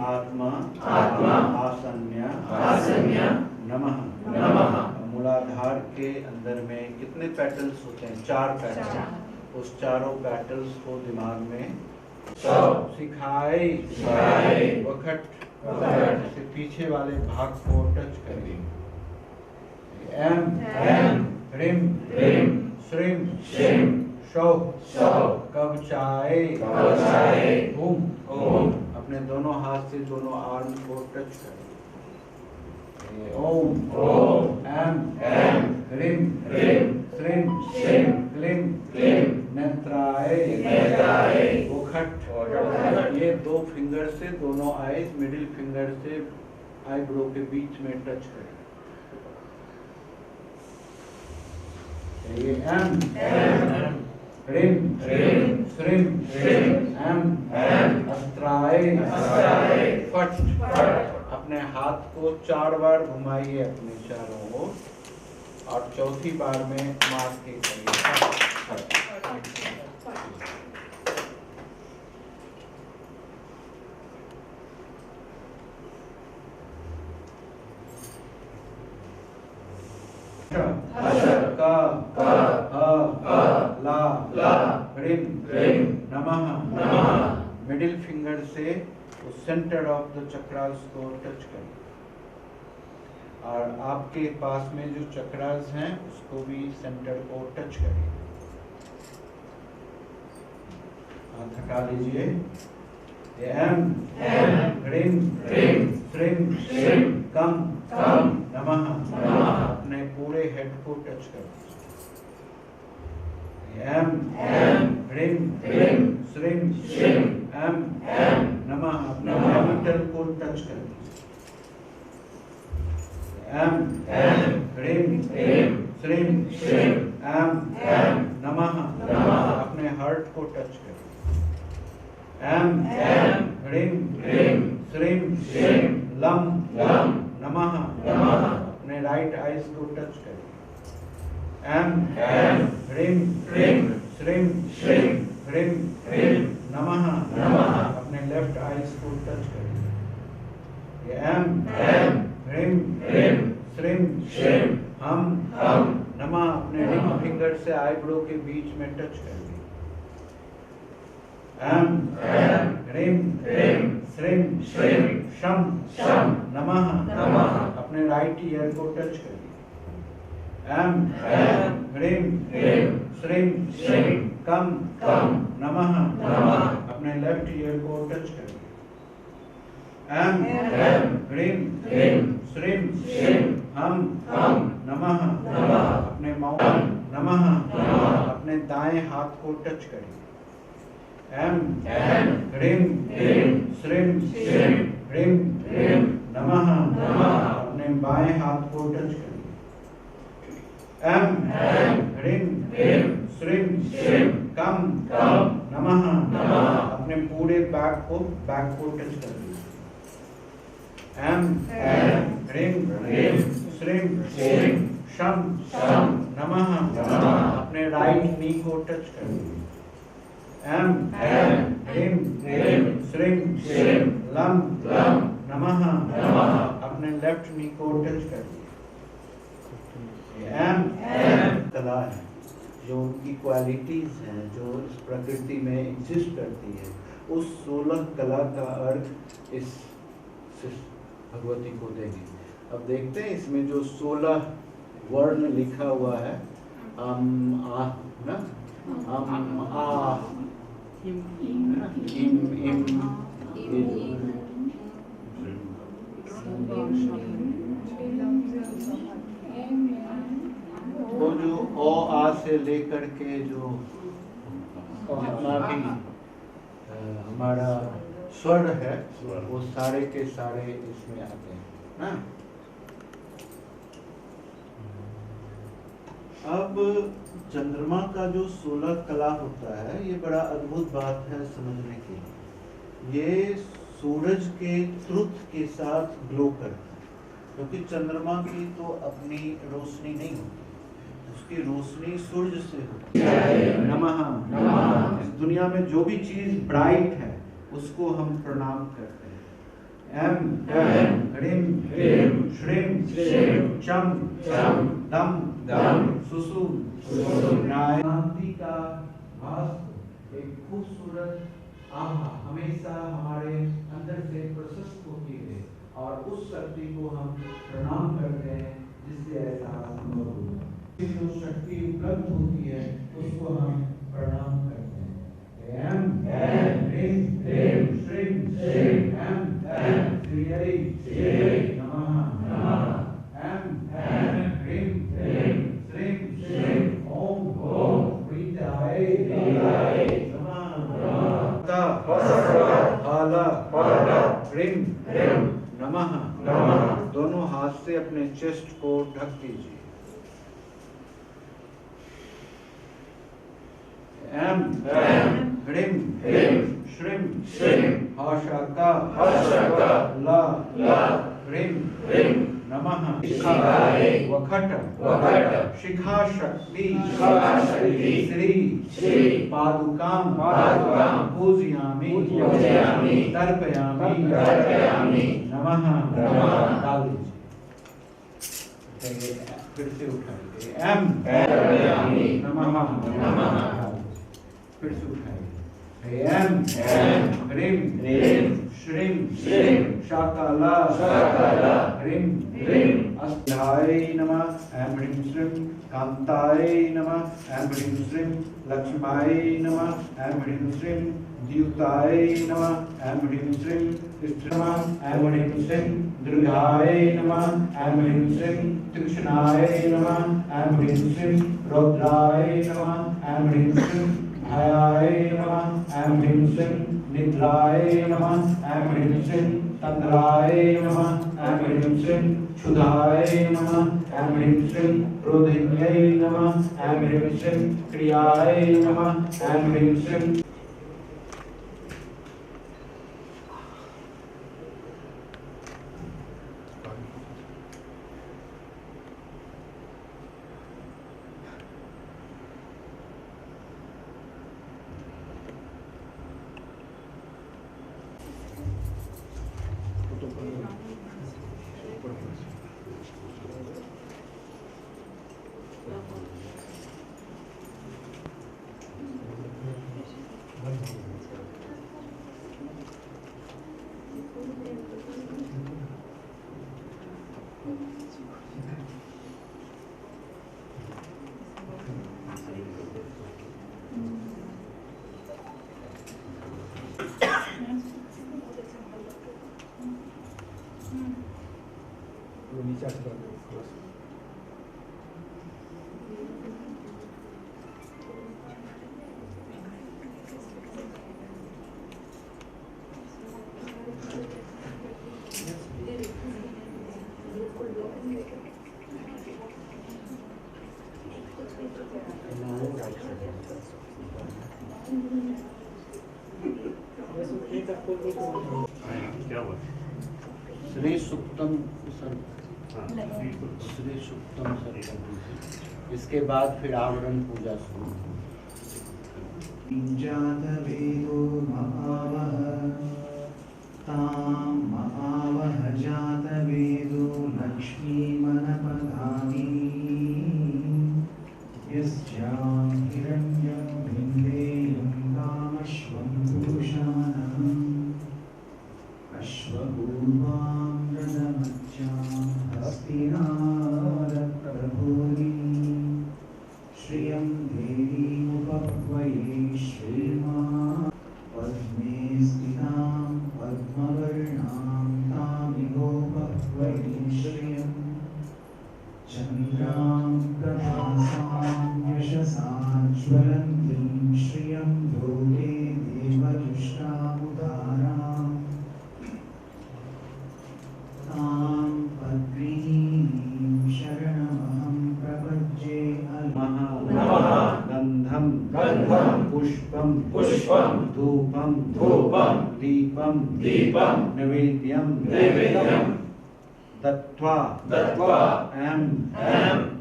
आत्मा आसन्य नमः। मूलाधार के अंदर में कितने पेटल्स होते हैं? 4 पेटल्स। उस चारों पेटल्स को दिमाग में सिखाए वखट से पीछे वाले भाग को टच करें। एम ह्रीं श्रीं शौ कवचाए ओम। अपने दोनों हाथ से दोनों आर्म को टच करें। ओम एम ह्रीं श्रीं क्लीं नेत्राय वखट। ये 2 फिंगर से दोनों आईज मिडिल फिंगर से आईब्रो के बीच में टच करें। ये एम ह्रीं श्रीं एम अस्त्राय फट। अपने हाथ को 4 बार घुमाइए अपने चारों ओर, और चौथी बार में मार के करिए। ह्रीं नमः। मिडिल फिंगर से सेंटर ऑफ द चक्रास को टच करें, और आपके पास में जो चक्रास हैं उसको भी सेंटर को टच करें। हाथ हटा लीजिए। एम ह्रीं श्रीं कम नमः। अपने पूरे हेड को टच करें। एम ह्रीं श्रीं एम नमः। अपने जेनिटल को टच करें। एम ह्रीं श्रीं एम नमः। अपने हार्ट को टच करें। एम ह्रीं श्रीं लम नमः। अपने राइट आइज को टच करें। एम ह्रीं श्रीं नमः। अपने लेफ्ट आइज को टच करें। एम ह्रीं श्रीं हम नमः। अपने रिंग फिंगर से आईब्रो के बीच में टच करें। एम ह्रीं श्रीं शम नमः। अपने राइट ईयर को टच करें। एम ह्रीं श्रीं कम नमः। अपने लेफ्ट ईयर को टच करें। एम ह्रीं श्रीं हम नमः। अपने माउथ नमः। अपने दाएं हाथ को टच करें। एम ह्रीं श्रीं नमः। अपने बाएं हाथ को टच करें। एम ह्रीं श्रीं कम नमः। अपने पूरे बैक को टच करें। एम ह्रीं श्रीं शम नमः। अपने राइट नी को टच करें। एम ह्रीं श्रीं लम नमः। अपने लेफ्ट नी को टच करें। एम कला है, जो उनकी क्वालिटीज हैं, जो इस प्रकृति में एग्जिस्ट करती है, उस 16 कला का अर्थ इस भगवती को देंगे। अब देखते हैं इसमें जो 16 वर्ण लिखा हुआ है, आ ना, आ इम वो जो ओ आ से लेकर के जो जितना भी हमारा स्वर है वो सारे के सारे इसमें आते हैं ना। अब चंद्रमा का जो 16 कला होता है ये बड़ा अद्भुत बात है समझने की। ये सूरज के तुरुत के साथ ग्लो करता है, क्योंकि चंद्रमा की तो अपनी रोशनी नहीं होती, उसकी रोशनी सूरज से होती है। नमः नमः। इस दुनिया में जो भी चीज ब्राइट है उसको हम प्रणाम करते हैं। एम ह्रीम श्रीम चम दम सुसु शांति का वास्तु एक खूबसूरत आभा हमेशा हमारे अंदर से प्रशस्त होती है और उस शक्ति को हम प्रणाम करते हैं जिससे ऐसा संभव हुआ। जो शक्ति उपलब्ध होती है उसको हम प्रणाम करते हैं। एम ह्रीम श्रीम एम श्रीहरि नमः एम ह्रीम श्रीम ओम प्रीताय ह्रीम नमः। दोनों हाथ से अपने चेस्ट को ढक दीजिए। एम ह्रीम श्रीम हाशाका ला ह्रीम नमः। वखट शिखा शक्ति श्री पादुकाम पूजयामि तर्पयामि नमः। डाल दीजिए, फिर से उठाइए। एम नमः। फिर से उठाइए। एम ह्रीम श्रीम शाकाला ह्रीम अस्ताय नमः। एम ह्रीम श्रीम कांताय नमः। एम ह्रीम श्रीम लक्ष्माय नमः। एम ह्रीम श्रीम द्युताय नमः। एम ह्रीम श्रीम कृष्णः। एम ह्रीम श्रीम दीर्घाय नमः। एम ह्रीम श्रीम तीक्ष्णाय नमः। एम ह्रीम श्रीम रौद्राय नमः। एम ह्रीम श्रीम भयाय नमः। एम ह्रीम श्रीम निद्राय नमः। एम ह्रीम श्रीम तंद्राय नमः। एम ह्रीम श्रीम क्षुधाय नमः। एम ह्रीम श्रीम क्रोधिन्यै नमः। एम ह्रीम श्रीम क्रियाय नमः। एम ह्रीम श्रीम श्री सुक्तम सर श्री सुक्तम सर। इसके बाद फिर आवरण पूजा शुरू। जातवेदो महावह तां महावह जातवेदो लक्ष्मीमनपगामी यस्यां हिरण्यं भिन्देयं कामश्वं पुरुषानम् अश्वपूर्वां रथमज्जां हस्तिनादप्रभूनि श्रियं देवीमुपह्वये श्रीमा पुष्पं पुष्पं धूपं धूपं दीपं दीपं नैवेद्यं नैवेद्यं दत्त्वा दत्त्वा ऐं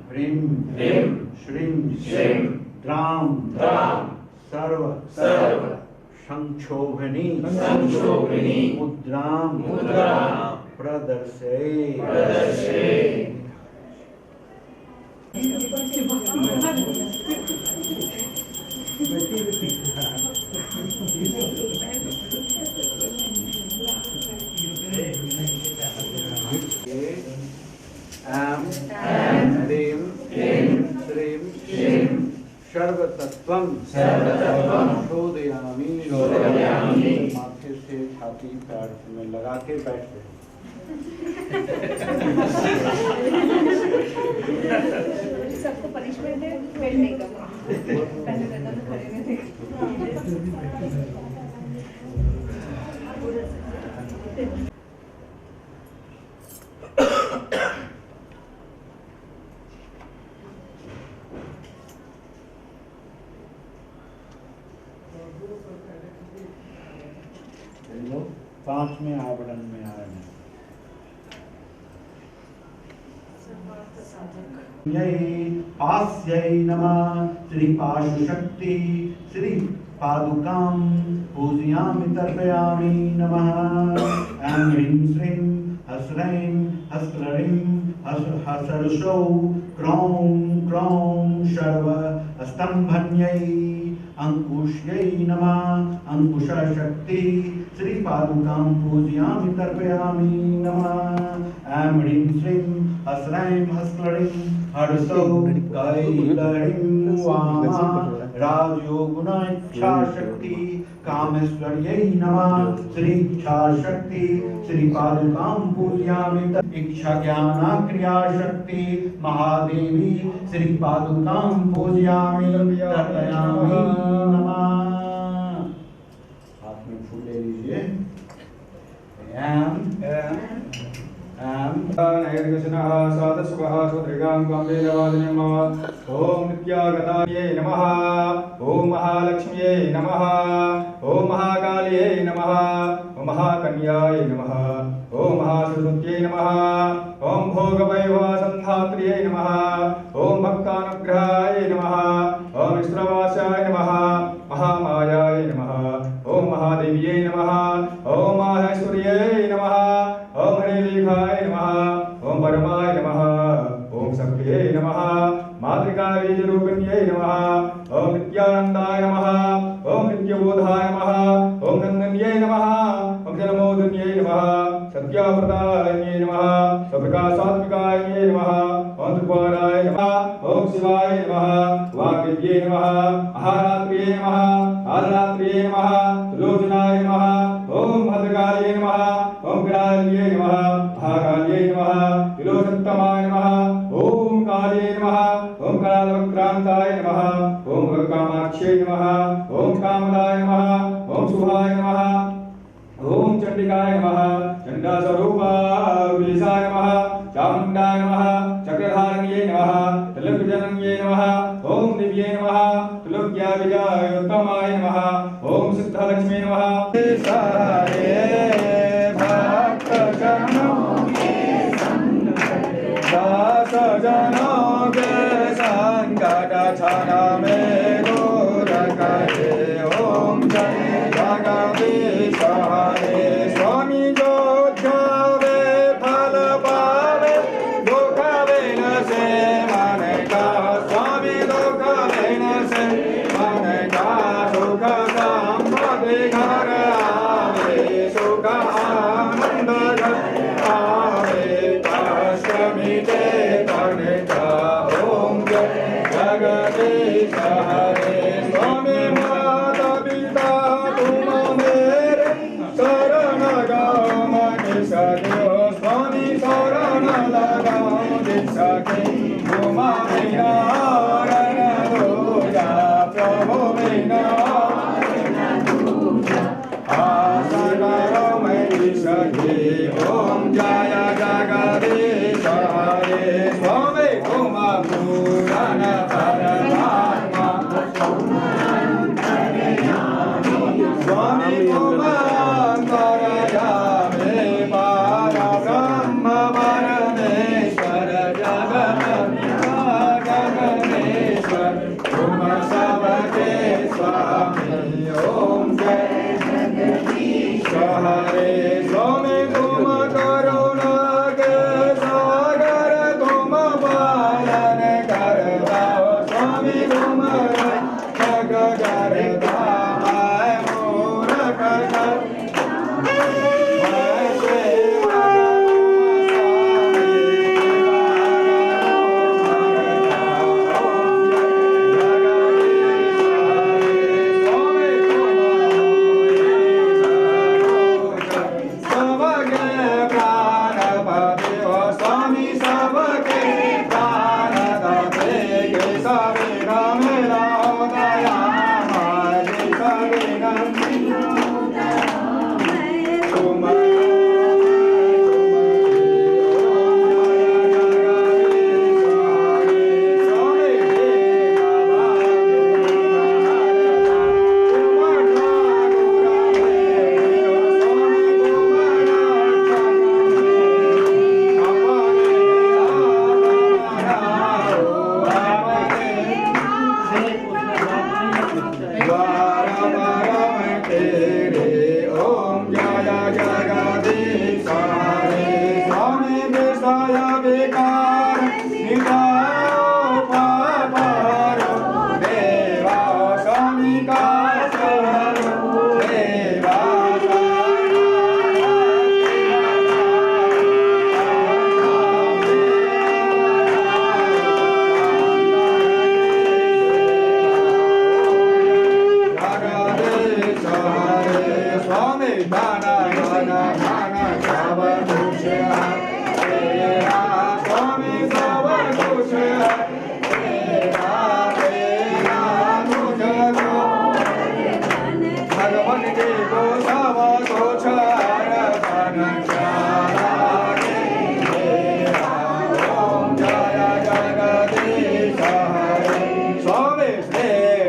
ह्रीं ह्रीं श्रीं श्रीं द्रां द्रां सर्व संक्षोभनी मुद्रां प्रदर्शय ह्रीं श्रीं सर्वतत्त्वं शोधयामि माथे से छाती पैर में लगा के बैठते हैं। सबको पनिशमेंट है बैठने का पहले रहता था खड़े में थे। लोग 5वें आवरण में आ रहे हैं। पास्यै नमः श्री पाशुशक्ति श्री पादुकां पूजयामि तर्पयामि नमः। ऐं ह्रीं श्रीं ह्रीं ह्रीं हसर्षौ क्रौं क्रौं सर्व स्तंभन्यै अंकुश्यै नमः। अंकुशशक्ति श्री पादुकां पूजयामि तर्पयामि नमः। ऐं ह्रीं श्रीं ह्रीं ह्रीं हर्षौ कैलह्रीं वामा राजयोगुणैच्छाशक्ति कामेश्वर्यै नमः। श्री इच्छाशक्ति श्री पादुकां पूजयामि इच्छा ज्ञान क्रिया शक्ति महादेवी श्री पादुकां पूजयामि तर्पयामि नमः। हाथ में फूल ले लीजिए। नैर्गशनः साधस्वः स्वदृगां काम्बेनवादिनीं ॐ नित्यागतायै नमः। ॐ महालक्ष्म्यै नमः। ॐ महाकाल्यै नमः। ॐ महाकन्यायै नमः। ॐ महासरस्वत्यै नमः। ॐ भोगवैभवसन्धात्र्यै नमः। ॐ भक्तानुग्रहाय नमः। ॐ विश्रवासाय नमः। महामायाय नमः। ॐ महादेव्यै नमः। ॐ माहेश्वर्यै नमः। ॐ हरिलेखाय नमः। ॐ परमाय नमः। ॐ शक्त्यै नमः। मातृकाबीजरूपिण्यै नमः। ॐ नित्यानन्दाय नमः। ॐ नित्यबोधाय नमः। ॐ नन्दन्यै नमः। ॐ जन्मोदन्यै नमः। सत्याप्रदायिन्यै नमः। स्वप्रकाशात्मिकायै नमः। ॐ त्रिपुराय नमः। ॐ शिवाय नमः। वाग्देव्यै नमः। अहारात्र्यै नमः। आदिरात्र्यै नमः। त्रिलोचनाय नमः। ॐ भद्रकाल्यै नमः। ॐ विराज्यै नमः। महाकाल्यै नमः। त्रिलोचनतमाय नमः। ॐ काल्यै नमः। ॐ करालवक्रान्ताय नमः। ॐ कामाक्ष्यै नमः। ॐ कामदाय नमः। ॐ शुभाय नमः। ॐ चण्डिकाय नमः। चण्डास्वरूपाय नमः। चामुण्डाय नमः। चक्रधारिण्यै नमः। त्रिलोकजनन्यै नमः। ॐ दिव्यै नमः। त्रिलोक्याभिजायोत्तमाय नमः। ॐ सिद्धलक्ष्मी नमः। जनों के संकट क्षण में दूर करे। ओम जय जगदीश हरे। स्वामी जो ध्यावे फल पावे। दुख बिन से मन का स्वामी दुख बिन से मन का सुख संपत्ति घर आवे। सुख आनंद घर आवे। कष्ट मिटे जगदीश हरे। स्वामी माता पिता तुम मेरे स्वामी कुमान्तरयामे परब्रह्म परमेश्वर जगन्नाथेश्वर तुम सबके स्वामी ओम जय जगदीश हरे स्वामी तुम करुणा के सागर तुम पालन करवाओ स्वामी तुम जग करता है मूरख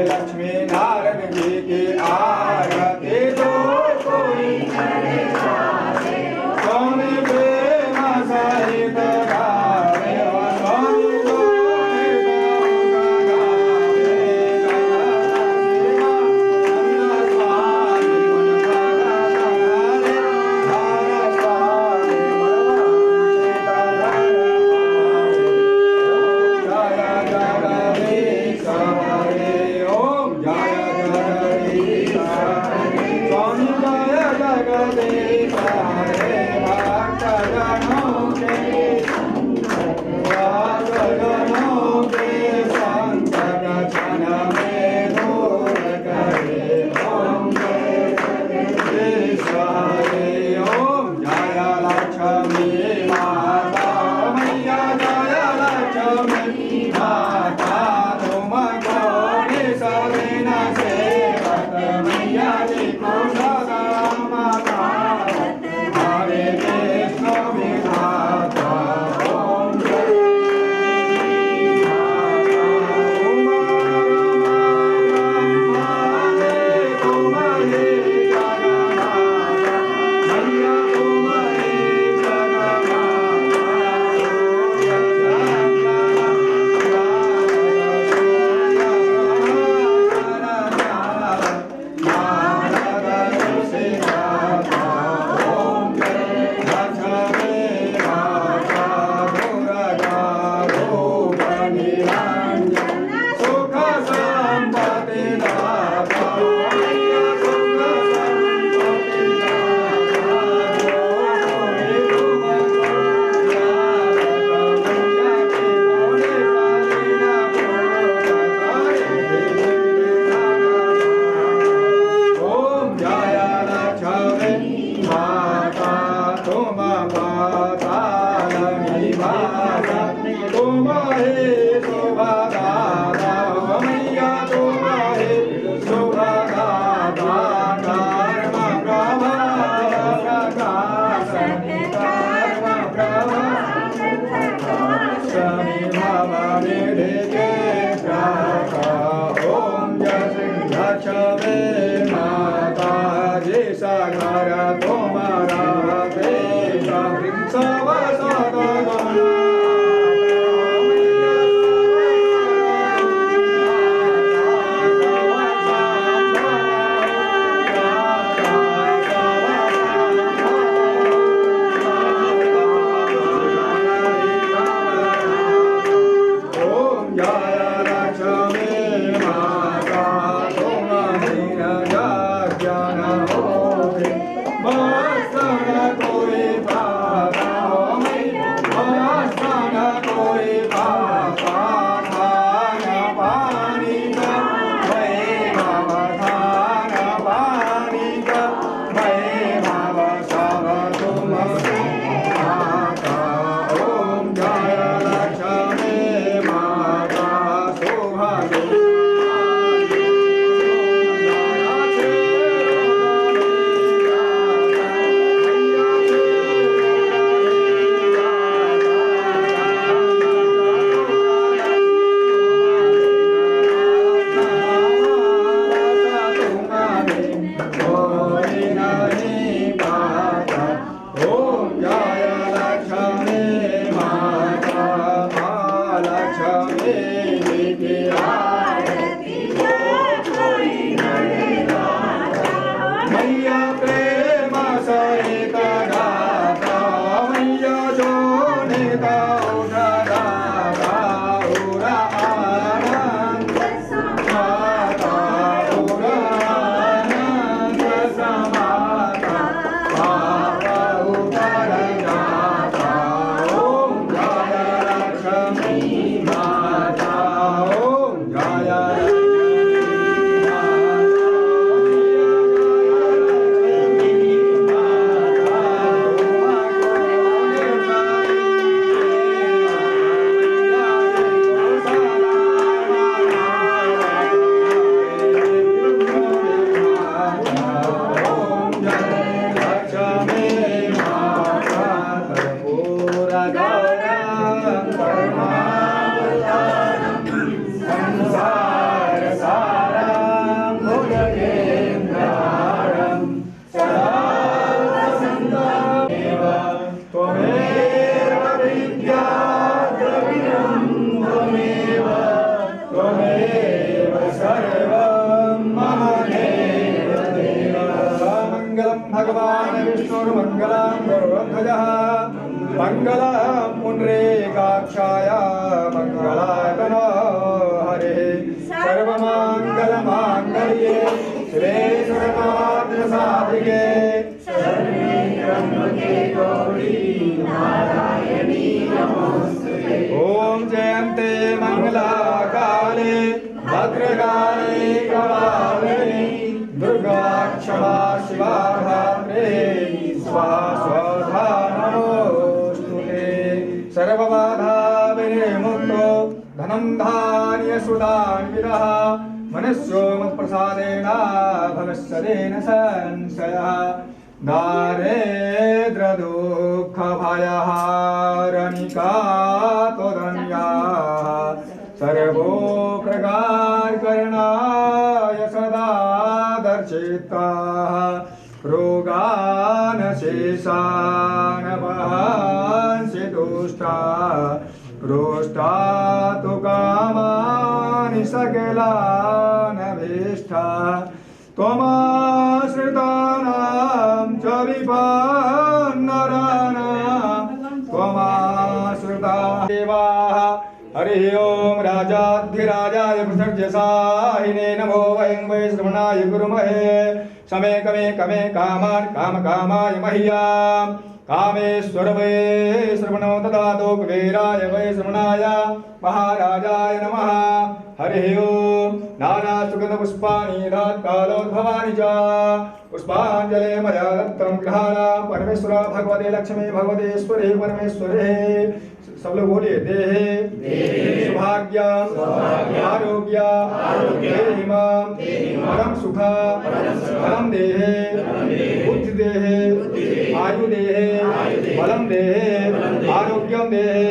लक्ष्मी नारायण जी की आरती दो कोई जे सागर तुम्हारा तेसा मंगलम पुंडरीकाक्षाय मंगलायतन हरे सर्वमंगल मांगल्ये शिवे सर्वार्थ साधिके शरण्ये त्र्यंबके गौरी नारायणी नमोस्तुते। ओम जयन्ते मंगला काले भद्रकाले कपालिनी दुर्गा क्षमा शिवा धात्रे स्वाहा नमोस्तुते। सर्वबाधा विनिर्मुक्तो धनं धान्य सुदान्वितः मनुष्यो मत्प्रसादेन भविष्यदेन संशयः दारिद्र दुःख भयहारनिका त्वदन्याः सर्वोपकार करणाय सदा दर्शिताः रोगान शेषान वहन्सि तुष्टा तु कामानि सकलानभीष्टा त्वमाश्रितानां च विपन्नराणां त्वमाश्रिता देवाः। हरि ओम राजाधिराजाय पृथग्यसाहिने नमो वयं वै श्रवणाय गुरुमहे समे कमे कमे कामान् कामकामाय मह्याम् कामेश्वर वै श्रवणो ददातु कुबेराय वै श्रवणाय महाराजाय नमः। हरि ओम नाना सुगंध पुष्पाणि कालोद्भवानि च पुष्पाञ्जलि मया दत्तं गृहाणा परमेश्वर भगवते लक्ष्मी भगवतेश्वरे परमेश्वरे। सब लोग बोलिए देहे सौभाग्य आरोग्य देहिमां परम सुख परम देहे बुद्धि देहे आयु देहे बलम देहे आरोग्यम देहे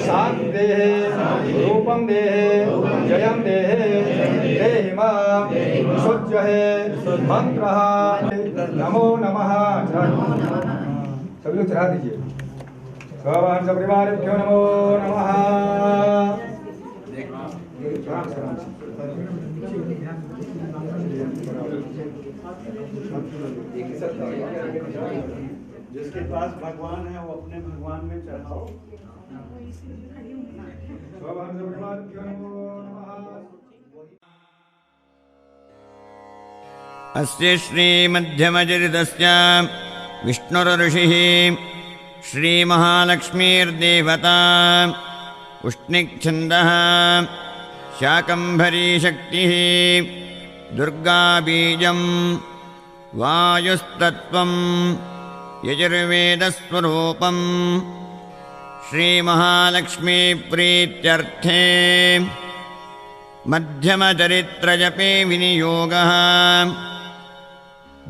शांति देहे रूपम देहे जयम देहे देहिमां सज्ज है मंत्र नमो नमः। सभी लोग चढ़ा दीजिए। भगवान सपरिवारेभ्यो नमो नमः। जिसके पास भगवान है वो अपने भगवान में चढ़ाओ। भगवान सपरिवारेभ्यो नमो नमः। अस्य श्रीमध्यमचरितस्य विष्णुर्ऋषिः श्रीमहालक्ष्मीर्देवता उष्णिक्छन्दः शाकम्भरीशक्तिः दुर्गाबीजं वायुस्तत्त्वं यजुर्वेदस्वरूपं श्रीमहालक्ष्मीप्रीत्यर्थे मध्यमचरित्रजपे विनियोगः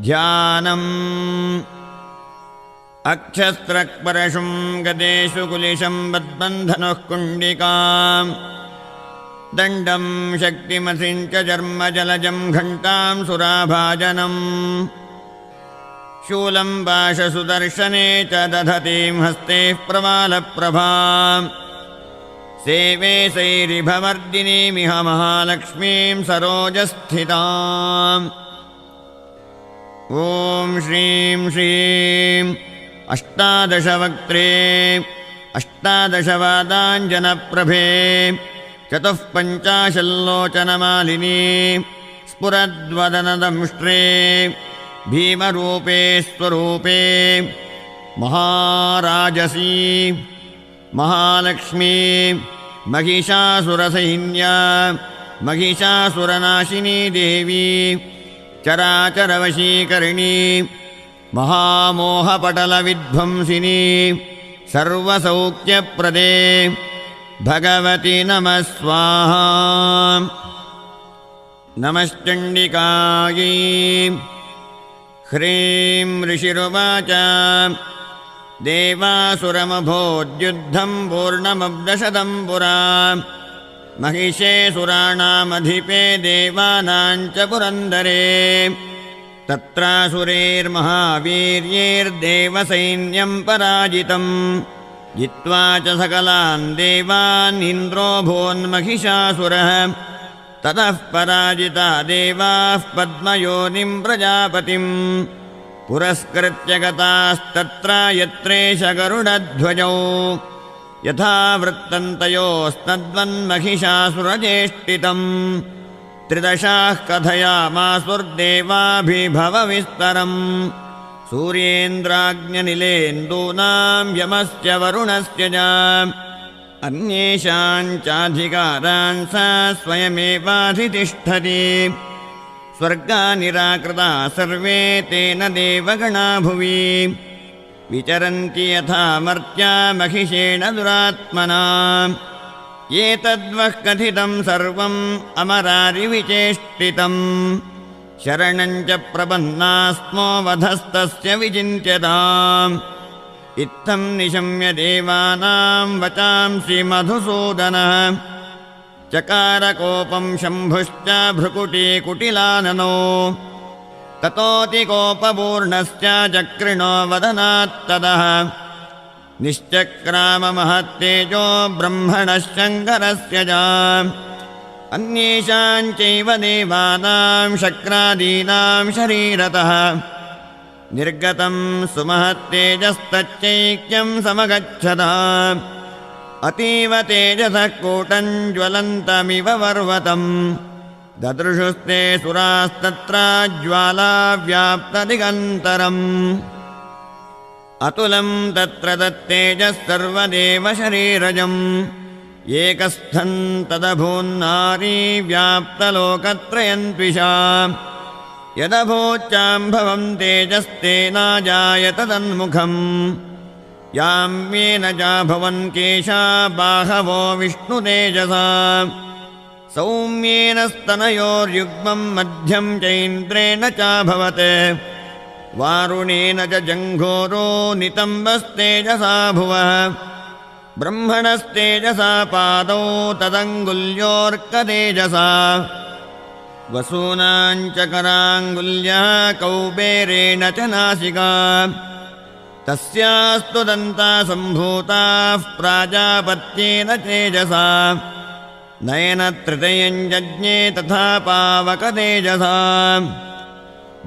ध्यानम् अक्षस्त्रक्परशुं गदेषु कुलिशं बद्बन्धनुः कुण्डिकां दण्डं शक्तिमसिं च जर्मजलजं घण्टां सुराभाजनम् शूलं पाशसुदर्शने च दधतीं हस्तेः प्रवालप्रभाम् सेवे सैरिभवर्दिनीमिह महालक्ष्मीं सरोजस्थिताम् ॐ श्रीं श्रीं अष्टादशवक्त्रे अष्टादशवादाञ्जनप्रभे चतुःपञ्चाशल्लोचनमालिनी स्फुरद्वदनदंष्ट्रे भीमरूपे स्वरूपे महाराजसी महालक्ष्मी महिषासुरसैन्या महिषासुरनाशिनी देवी चराचरवशीकरिणी महामोहपटलविध्वंसिनी सर्वसौख्यप्रदे भगवति नमः स्वाहा। नमश्चण्डिकायै ह्रीं ऋषिरुवाच देवासुरमभोद्युद्धं पूर्णमब्दशतं पुरा महिषे सुराणामधिपे देवानां च पुरन्दरे तत्रासुरैर्महावीर्यैर्देवसैन्यं पराजितं जित्वा च सकलान् देवान् इन्द्रो भोन्महिषासुरः ततः पराजिता देवाः पद्मयोनिं प्रजापतिं पुरस्कृत्य गतास्तत्र यत्रेष गरुडध्वजौ यथा वृत्तन्तयोस्तद्वन्महिषासुरचेष्टितम् त्रिदशाः कथयामासुर्देवाभिभवविस्तरम् सूर्येन्द्राग्न्यनिलेन्दूनां यमस्य वरुणस्य च अन्येषां चाधिकारान् सा स्वयमेवाधितिष्ठति स्वर्गानिराकृता सर्वे तेन देवगणा भुवि विचरन्ति यथा मर्त्या महिषेण दुरात्मना एतद्वः कथितं सर्वम् अमरारिविचेष्टितम् शरणं च प्रपन्नास्मो वधस्तस्य विचिन्त्यताम् इत्थं निशम्य देवानां वचांसि मधुसूदनः चकारकोपं शम्भुश्च भ्रुकुटीकुटिलाननो ततोऽतिकोपपूर्णश्च चक्रिणो वदनात्तदः निश्चक्राममहत्तेजो ब्रह्मणः शङ्करस्य च अन्येषां चैव देवानां शक्रादीनां शरीरतः निर्गतं सुमहत्तेजस्तच्चैक्यं समगच्छता अतीव तेजसः कूटं ज्वलन्तमिव पर्वतम् ददृशुस्ते सुरास्तत्र ज्वालाव्याप्तदिगन्तरम् अतुलं तत्र तत्तेजः सर्वदेवशरीरजम् एकस्थं तदभून्नारी व्याप्तलोकत्रयं द्विषा यदभूच्चाम्भवं तेजस्तेनाजायत तन्मुखम् याम्येन च भवन् केशा बाहवो विष्णुतेजसा सौम्येन स्तनयोर्युग्मं मध्यं चैन्द्रेण चाभवत् वारुणेन च जङ्घोरो नितम्बस्तेजसा भुवः ब्रह्मणस्तेजसा पादौ तदङ्गुल्योऽर्कतेजसा वसूनां च कराङ्गुल्यः कौबेरेण च नासिका तस्यास्तु दन्ता सम्भूताः प्राजापत्येन तेजसा नयनत्रितयं जज्ञे तथा पावकतेजसा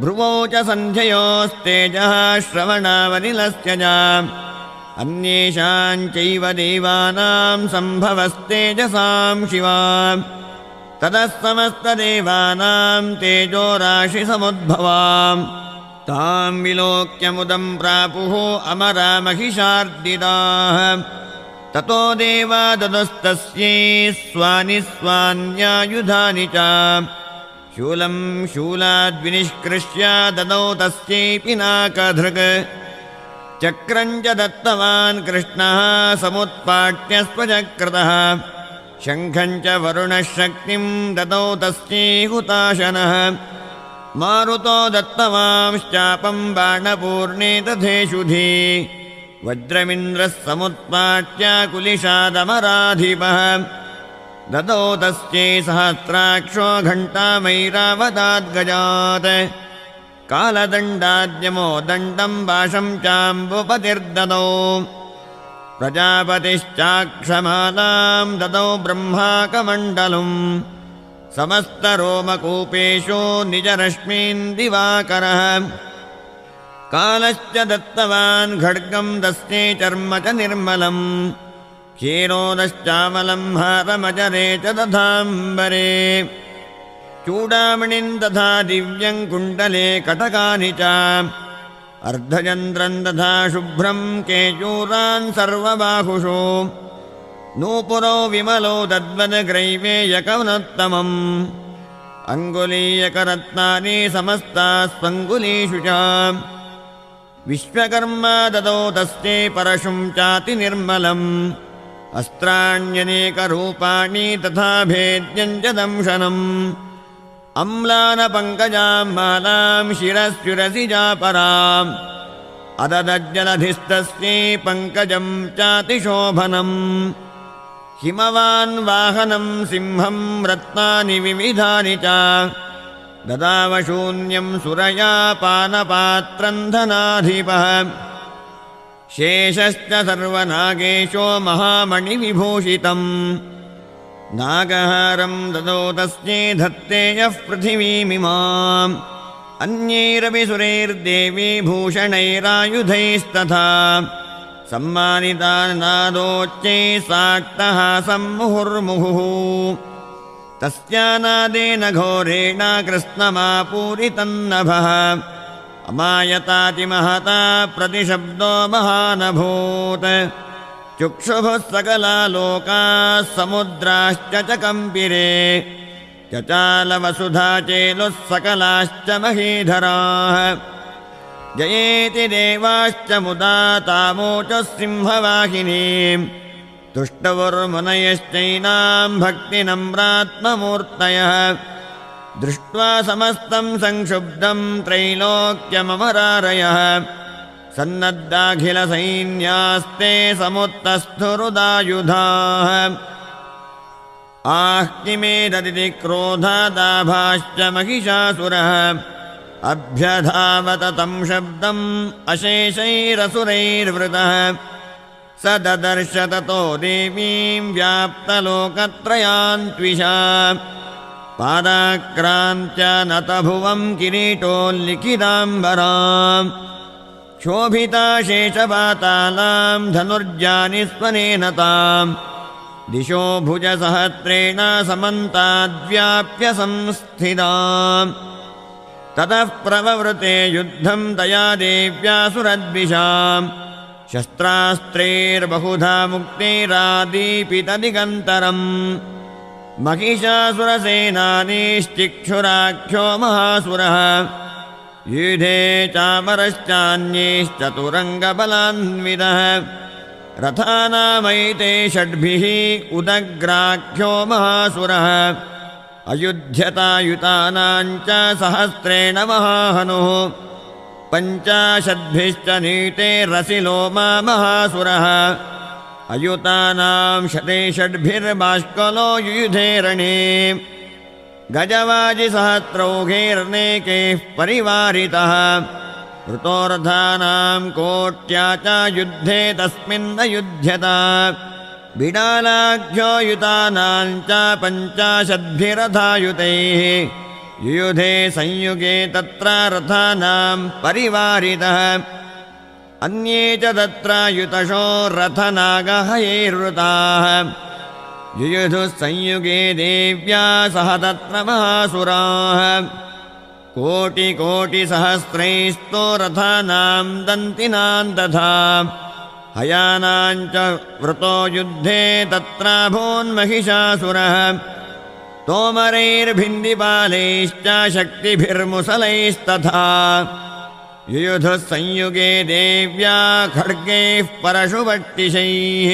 भ्रुवौ च सन्ध्ययोस्तेजः श्रवणावनिलस्य च अन्येषां चैव देवानां सम्भवस्तेजसां शिवा ततः समस्तदेवानां तेजोराशिसमुद्भवाम् तां विलोक्यमुदं प्रापुः अमरा महिषार्दिताः ततो देवा ददस्तस्यै स्वानि स्वान्यायुधानि च शूलं शूलाद्विनिष्कृष्य ददौ तस्यै पिनाकधृक् चक्रं च दत्तवान् कृष्णः समुत्पाट्य स्वचक्रतः शङ्खं च वरुणः शक्तिं ददौ तस्यै हुताशनः मारुतो दत्तवांश्चापं बाणपूर्णे तथेषुधि वज्रमिन्द्रः समुत्पाट्य कुलिशादमराधिपः ददौ तस्यै सहस्राक्षो घण्टामैरावताद्गजात् कालदण्डाद्यमो दण्डं पाशं चाम्बुपतिर्ददौ प्रजापतिश्चाक्षमालां ददौ ब्रह्माकमण्डलम् समस्तरोमकूपेषु निजरश्मीन् दिवाकरः कालश्च दत्तवान् खड्गं दस्ते चर्म च निर्मलम् क्षीरोदश्चामलं हारमजरे च दधाम्बरे चूडामणिं तथा दिव्यं कुण्डले कटकानि च अर्धचन्द्रं तथा शुभ्रं केयूरान् सर्वबाहुषु नूपुरो विमलो तद्वद्ग्रैवेयकवनोत्तमम् अङ्गुलीयकरत्नानि समस्तास्वङ्गुलीषु च विश्वकर्मा ददौ तस्यै परशुं चातिनिर्मलम् अस्त्राण्यनेकरूपाणि तथा भेद्यं च दंशनम् अम्लानपङ्कजां मालां शिरस्युरसि चापराम् अददज्जलधिस्तस्यै पङ्कजं चातिशोभनम् हिमवान् वाहनं सिंहं रत्नानि विविधानि च ददावशून्यं सुरया पानपात्रं धनाधिपः शेषश्च सर्वनागेशो महामणिविभूषितम् नागहारं ददौ तस्यै धत्ते यः पृथिवीमिमाम् अन्यैरपि सुरैर्देवी भूषणैरायुधैस्तथा सम्मानितानादोच्चैः साक्तः सम्मुहुर्मुहुः तस्यानादेन घोरेण कृत्स्नमापूरितन्नभः अमायतातिमहता प्रतिशब्दो महानभूत् चुक्षुभुः सकला लोकाः समुद्राश्च च कम्पिरे चचालवसुधा चेलुः सकलाश्च महीधराः जयेति देवाश्च मुदा तामोचुः सिंहवाहिनीम् तुष्टवुर्मुनयश्चैनां भक्तिनम्रात्ममूर्तयः दृष्ट्वा समस्तं संक्षुब्धं त्रैलोक्यममरारयः सन्नद्धाखिलसैन्यास्ते समुत्तस्थुरुदायुधाः आह्तिमेददिति क्रोधादाभाश्च महिषासुरः अभ्यधावत तं शब्दम् अशेषैरसुरैर्वृतः स ददर्श ततो देवीं व्याप्तलोकत्रयान्त्विषा पादाक्रान्त्य नतभुवं किरीटोल्लिखिताम्बराम् शोभिता शेषपातालां धनुर्जानि स्वनेन ताम् दिशो भुजसहस्रेण समन्ताद्व्याप्य संस्थिताम् ततः प्रववृते युद्धं तया देव्या सुरद्विषाम् शस्त्रास्त्रैर्बहुधा मुक्तैरादीपितदिगन्तरम् महिषासुरसेनानीश्चिक्षुराख्यो महासुरः युधे चामरश्चान्यैश्चतुरङ्गबलान्वितः रथानामैते षड्भिः उदग्राख्यो महासुरः अयुध्यतायुतानां च सहस्रेण महाहनुः पञ्चाशद्भिश्च नीते रसिलोमा महासुरः अयुतानां शते षड्भिर्बाष्कलो युयुधे रणे गजवाजिसहस्रौघैर्नेकैः परिवारितः ऋतोर्धानां कोट्या च युद्धे तस्मिन्न युध्यत बिडालाख्यो युतानां च पञ्चाशद्भिरथायुतैः युयुधे संयुगे तत्र रथानां परिवारितः अन्ये च तत्र युतशो रथनागहयैर्वृताः युयुधुः संयुगे देव्या सह तत्र महासुराः कोटिकोटिसहस्रैस्तो रथानां दन्तिनां तथा हयानां च वृतो युद्धे तत्र भून्महिषासुरः तोमरैर्भिन्दिपालैश्च शक्तिभिर्मुसलैस्तथा युयुधुः संयुगे देव्या खड्गैः परशुपट्टिशैः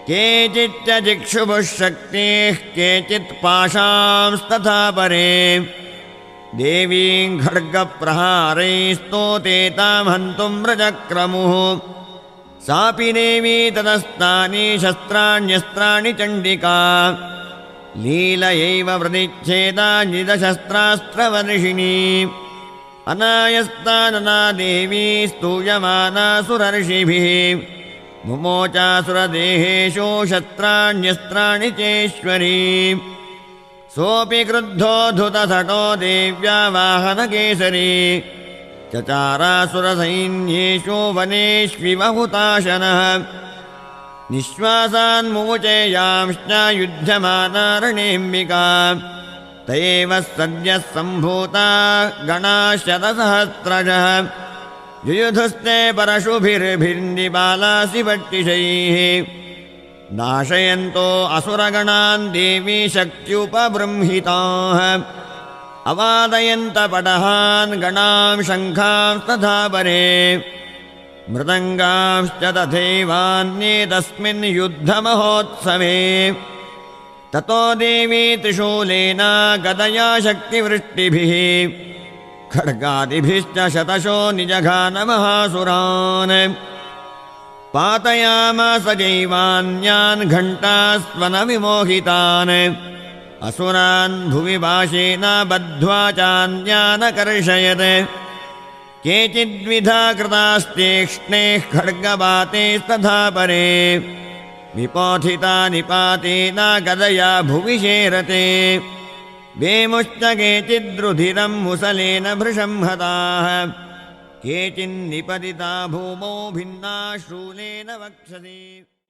केचिच्च जिक्षुभुः शक्तिः केचित् पाशांस्तथा परे देवीं खड्गप्रहारैस्तो तेतां हन्तुं व्रजक्रमुः सापि देवी ततस्तानि शस्त्राण्यस्त्राणि चण्डिका लीलयैव प्रतिच्छेदा निदशस्त्रास्त्रवर्षिणी अनायस्तानना देवी स्तूयमाना सुरर्षिभिः मुमोचासुरदेहेषु शस्त्राण्यस्त्राणि चेश्वरी सोऽपि क्रुद्धो धुतसटो देव्या वाहनकेसरी चचारासुरसैन्येषु वनेष्विव हुताशनः निःश्वासान्मुमुचे यांश्च युध्यमाना रणेऽम्बिका तयैव सद्यः सम्भूता गणाशतसहस्रशः युयुधुस्ते परशुभिर्भिन्दिबालासि पट्टिशैः नाशयन्तो असुरगणान् देवी शक्त्युपबृंहिताः अवादयन्तपटहान् गणां शङ्खांस्तथा परे मृदङ्गांश्च तथैवान्ये तस्मिन् युद्धमहोत्सवे ततो देवी त्रिशूलेन गदया शक्तिवृष्टिभिः खड्गादिभिश्च शतशो निजघानमहासुरान् पातयामास जैवान्यान् घण्टास्वनविमोहितान् असुरान् भुवि पाशेन बद्ध्वा चान्यानकर्षयत् केचिद्विधा कृतास्तीक्ष्णैः खड्गपातैस्तथा परे विपोथिता निपातेन गदया भुवि शेरते वेमुश्च केचिद्रुधिरं मुसलेन भृशं हताः केचिन्निपतिता भूमौ भिन्ना शूलेन वक्षसि।